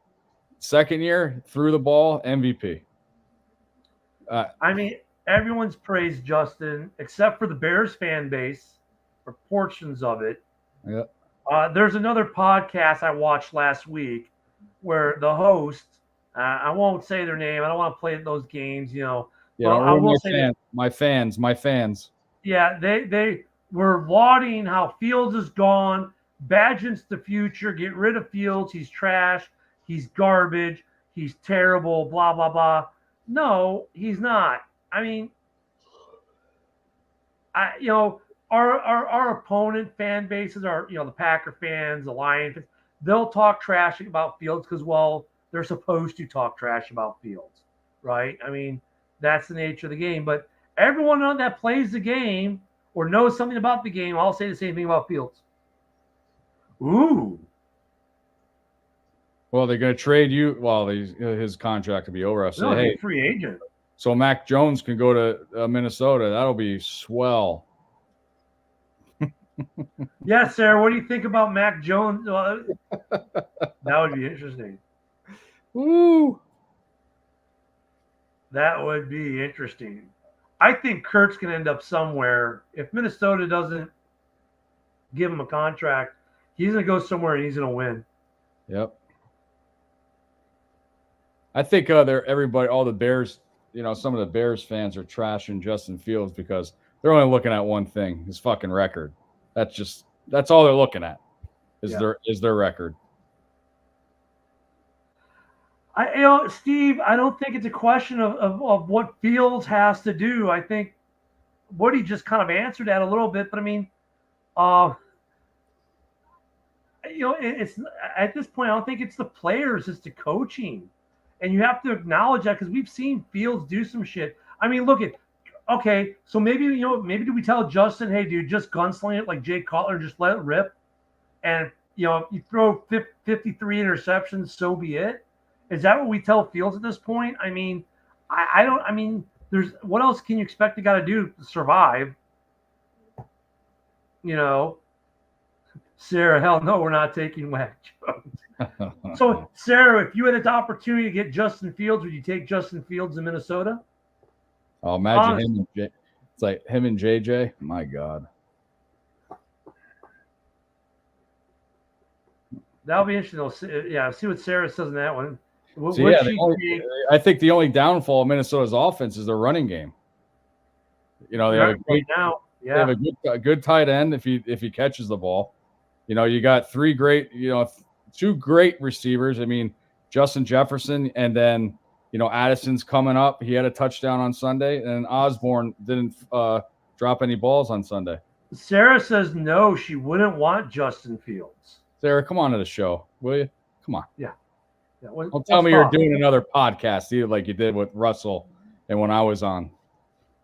Second year, threw the ball, MVP. I mean, everyone's praised Justin except for the Bears fan base or portions of it. Yeah. There's another podcast I watched last week where the host, I won't say their name. I don't want to play those games, Yeah, I will say my fans. Yeah, they were lauding how Fields is gone. Badgent's the future. Get rid of Fields. He's trash. He's garbage. He's terrible. Blah blah blah. No, he's not. I mean, our opponent fan bases are the Packer fans, the Lions fans. They'll talk trash about Fields because they're supposed to talk trash about Fields, right? I mean, that's the nature of the game. But everyone that plays the game or knows something about the game, I'll say the same thing about Fields. Ooh. Well, they're going to trade you. Well, his contract will be over. I say, hey, free agent. So Mac Jones can go to Minnesota. That'll be swell. Yeah, Sarah, what do you think about Mac Jones? That would be interesting. Woo. That would be interesting. I think Kurt's going to end up somewhere. If Minnesota doesn't give him a contract, he's going to go somewhere and he's going to win. Yep. I think all the Bears, some of the Bears fans are trashing Justin Fields because they're only looking at one thing, his fucking record. That's all they're looking at is their record. Steve, I don't think it's a question of what Fields has to do. I think Woody just kind of answered that a little bit, but I mean, it's at this point, I don't think it's the players, it's the coaching. And you have to acknowledge that because we've seen Fields do some shit. I mean, so maybe do we tell Justin, hey, dude, just gunsling it like Jay Cutler, just let it rip, and you throw 53 interceptions, so be it. Is that what we tell Fields at this point? I mean, I don't. I mean, there's what else can you expect the guy to do to survive? Sarah, hell no, we're not taking Mac Jones. So, Sarah, if you had the opportunity to get Justin Fields, would you take Justin Fields in Minnesota? Oh, imagine him. It's like him and JJ. My God. That'll be interesting. Yeah, see what Sarah says in that one. I think the only downfall of Minnesota's offense is their running game. They have a good tight end if he catches the ball. You got two great receivers. I mean, Justin Jefferson, and then Addison's coming up. He had a touchdown on Sunday, and Osborne didn't drop any balls on Sunday. Sarah says no, she wouldn't want Justin Fields. Sarah, come on to the show, will you? Come on. Yeah. Don't tell me you're doing another podcast either, like you did with Russell and when I was on.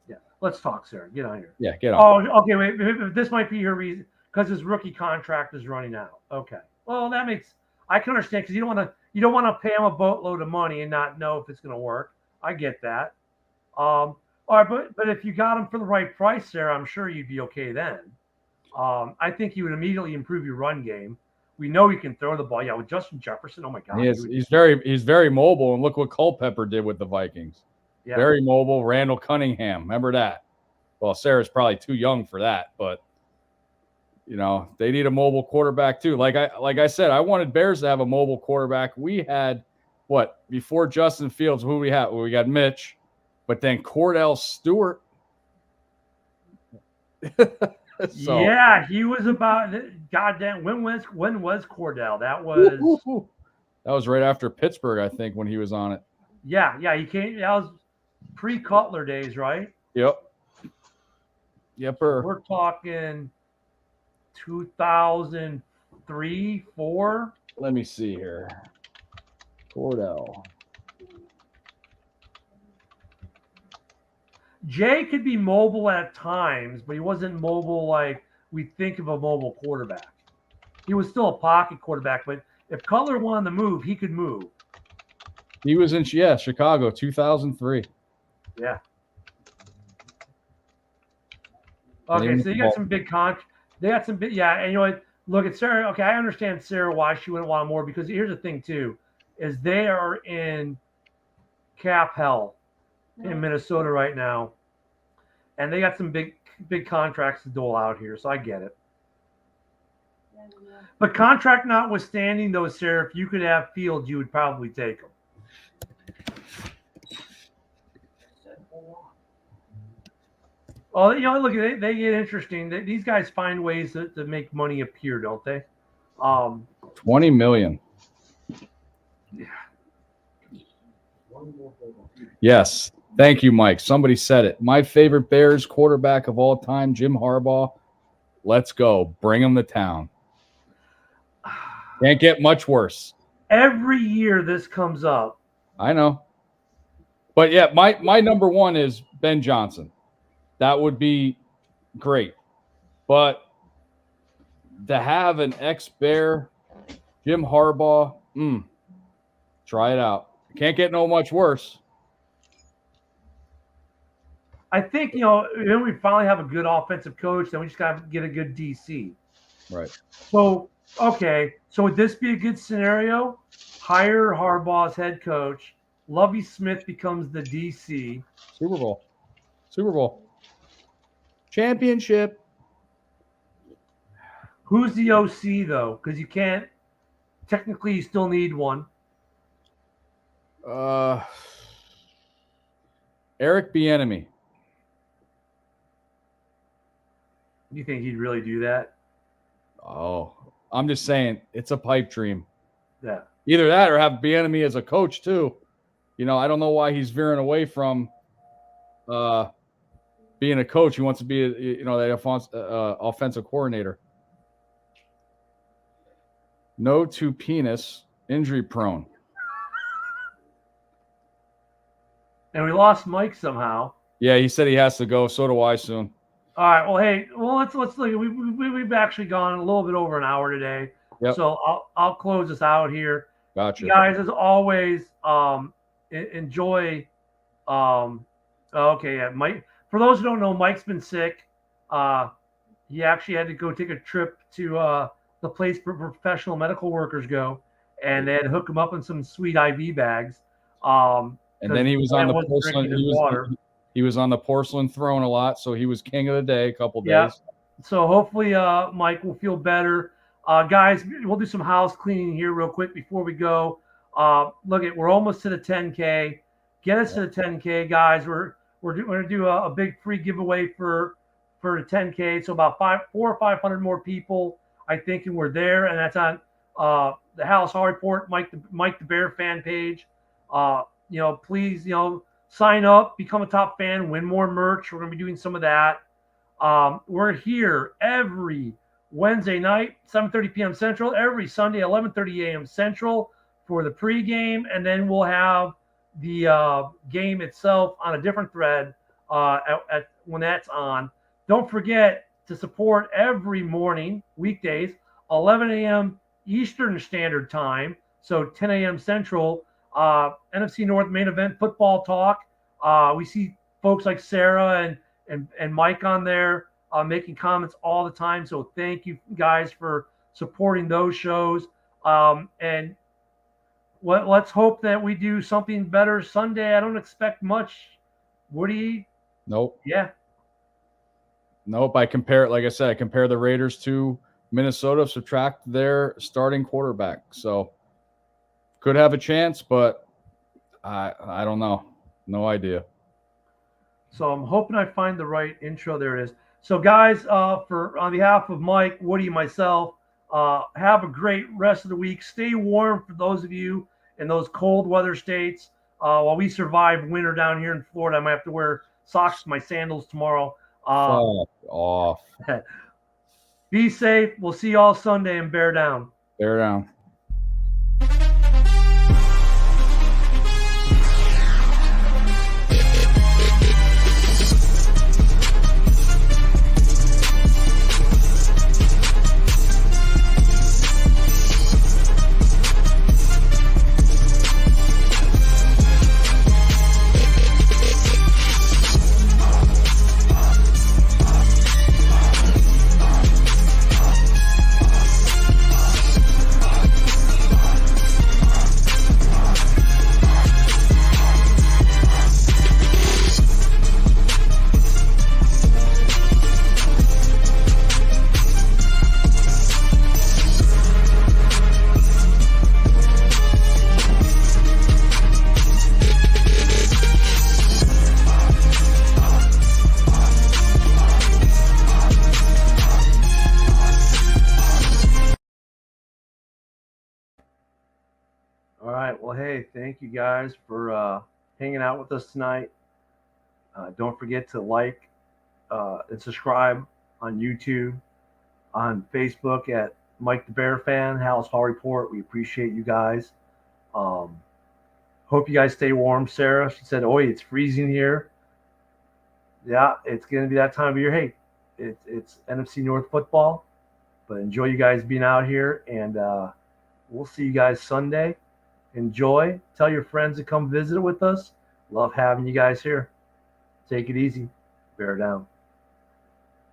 Yeah, let's talk, Sarah. Get on here. Yeah, get on. Oh, okay. Wait, this might be your reason because his rookie contract is running out. Okay. Well, that makes I can understand because you don't want to pay him a boatload of money and not know if it's going to work. I get that. All right, but if you got him for the right price there, I'm sure you'd be okay then. I think you would immediately improve your run game. We know you can throw the ball. Yeah, with Justin Jefferson, oh my God, he's very mobile, and look what Culpepper did with the Vikings. yeah. Very mobile. Randall Cunningham, remember that? Well, Sarah's probably too young for that, but they need a mobile quarterback too. Like I said, I wanted Bears to have a mobile quarterback. We had before Justin Fields? Who we had? Well, we got Mitch, but then Cordell Stewart. So, yeah, he was about goddamn. When was Cordell? That was right after Pittsburgh, I think, when he was on it. Yeah, he came. That was pre-Cutler days, right? Yep. Yepper. We're talking 2003, 4. Let me see here. Cordell. Jay could be mobile at times, but he wasn't mobile like we think of a mobile quarterback. He was still a pocket quarterback, but if Cutler wanted to move, he could move. He was in Chicago, 2003. Yeah. Okay, so you got some big contracts. They got some big, yeah. And look at Sarah. Okay, I understand Sarah why she wouldn't want more because here's the thing too, is they are in cap hell in Minnesota right now, and they got some big contracts to dole out here. So I get it. But contract notwithstanding, though, Sarah, if you could have Fields, you would probably take him. Oh, look, they get interesting. These guys find ways to make money appear, don't they? $20 million. Yeah. Yes. Thank you, Mike. Somebody said it. My favorite Bears quarterback of all time, Jim Harbaugh. Let's go. Bring him to town. Can't get much worse. Every year this comes up. I know. But yeah, my number one is Ben Johnson. That would be great. But to have an ex-Bear, Jim Harbaugh, try it out. Can't get no much worse. I think, then we finally have a good offensive coach, then we just got to get a good DC. Right. So, okay. So would this be a good scenario? Hire Harbaugh as head coach. Lovie Smith becomes the DC. Super Bowl. Championship. Who's the OC, though? Because you can't – technically you still need one. Eric Bieniemy. You think he'd really do that? Oh, I'm just saying it's a pipe dream. Yeah. Either that or have Bieniemy as a coach too. I don't know why he's veering away from being a coach. He wants to be that offensive coordinator. No to penis, injury prone. And we lost Mike somehow. Yeah, he said he has to go. So do I soon. All right. Well, hey, let's look. We've actually gone a little bit over an hour today. Yep. So I'll close this out here. Gotcha. Guys, as always, enjoy. Okay, yeah, Mike. For those who don't know, Mike's been sick. He actually had to go take a trip to the place where professional medical workers go, and they had to hook him up in some sweet IV bags. And then he was on the porcelain. He was on the porcelain throne a lot, so he was king of the day a couple days. Yeah. So hopefully Mike will feel better. Guys, we'll do some house cleaning here real quick before we go. We're almost to the 10K. Get us to the 10K, guys. We're going to do a big free giveaway for the 10K. So about 400 or 500 more people, I think, and we're there. And that's on the Halas Hall Report, Mike the Bear fan page. Please, sign up, become a top fan, win more merch. We're going to be doing some of that. We're here every Wednesday night, 7:30 p.m. Central, every Sunday, 11:30 a.m. Central for the pregame, and then we'll have the game itself on a different thread when that's on. Don't forget to support every morning, weekdays, 11 a.m. Eastern Standard Time, so 10 a.m. Central. NFC North main event football talk. We see folks like Sarah and Mike on there making comments all the time. So thank you guys for supporting those shows. And let's hope that we do something better Sunday. I don't expect much. Woody? Nope. Yeah. Nope. I compare the Raiders to Minnesota, subtract their starting quarterback. So could have a chance, but I don't know. No idea. So I'm hoping I find the right intro. There it is. So guys, on behalf of Mike, Woody, and myself, have a great rest of the week. Stay warm for those of you in those cold weather states. While we survive winter down here in Florida, I might have to wear socks to my sandals tomorrow. Fuck off. Be safe. We'll see you all Sunday and bear down. Bear down. All right. Well, hey, thank you guys for hanging out with us tonight. Don't forget to like and subscribe on YouTube, on Facebook at Mike the Bear Fan, Halas Hall Report. We appreciate you guys. Hope you guys stay warm. Sarah, she said, "Oi, it's freezing here." Yeah, it's going to be that time of year. Hey, it's NFC North football, but enjoy you guys being out here, and we'll see you guys Sunday. Enjoy. Tell your friends to come visit with us. Love having you guys here. Take it easy. Bear down.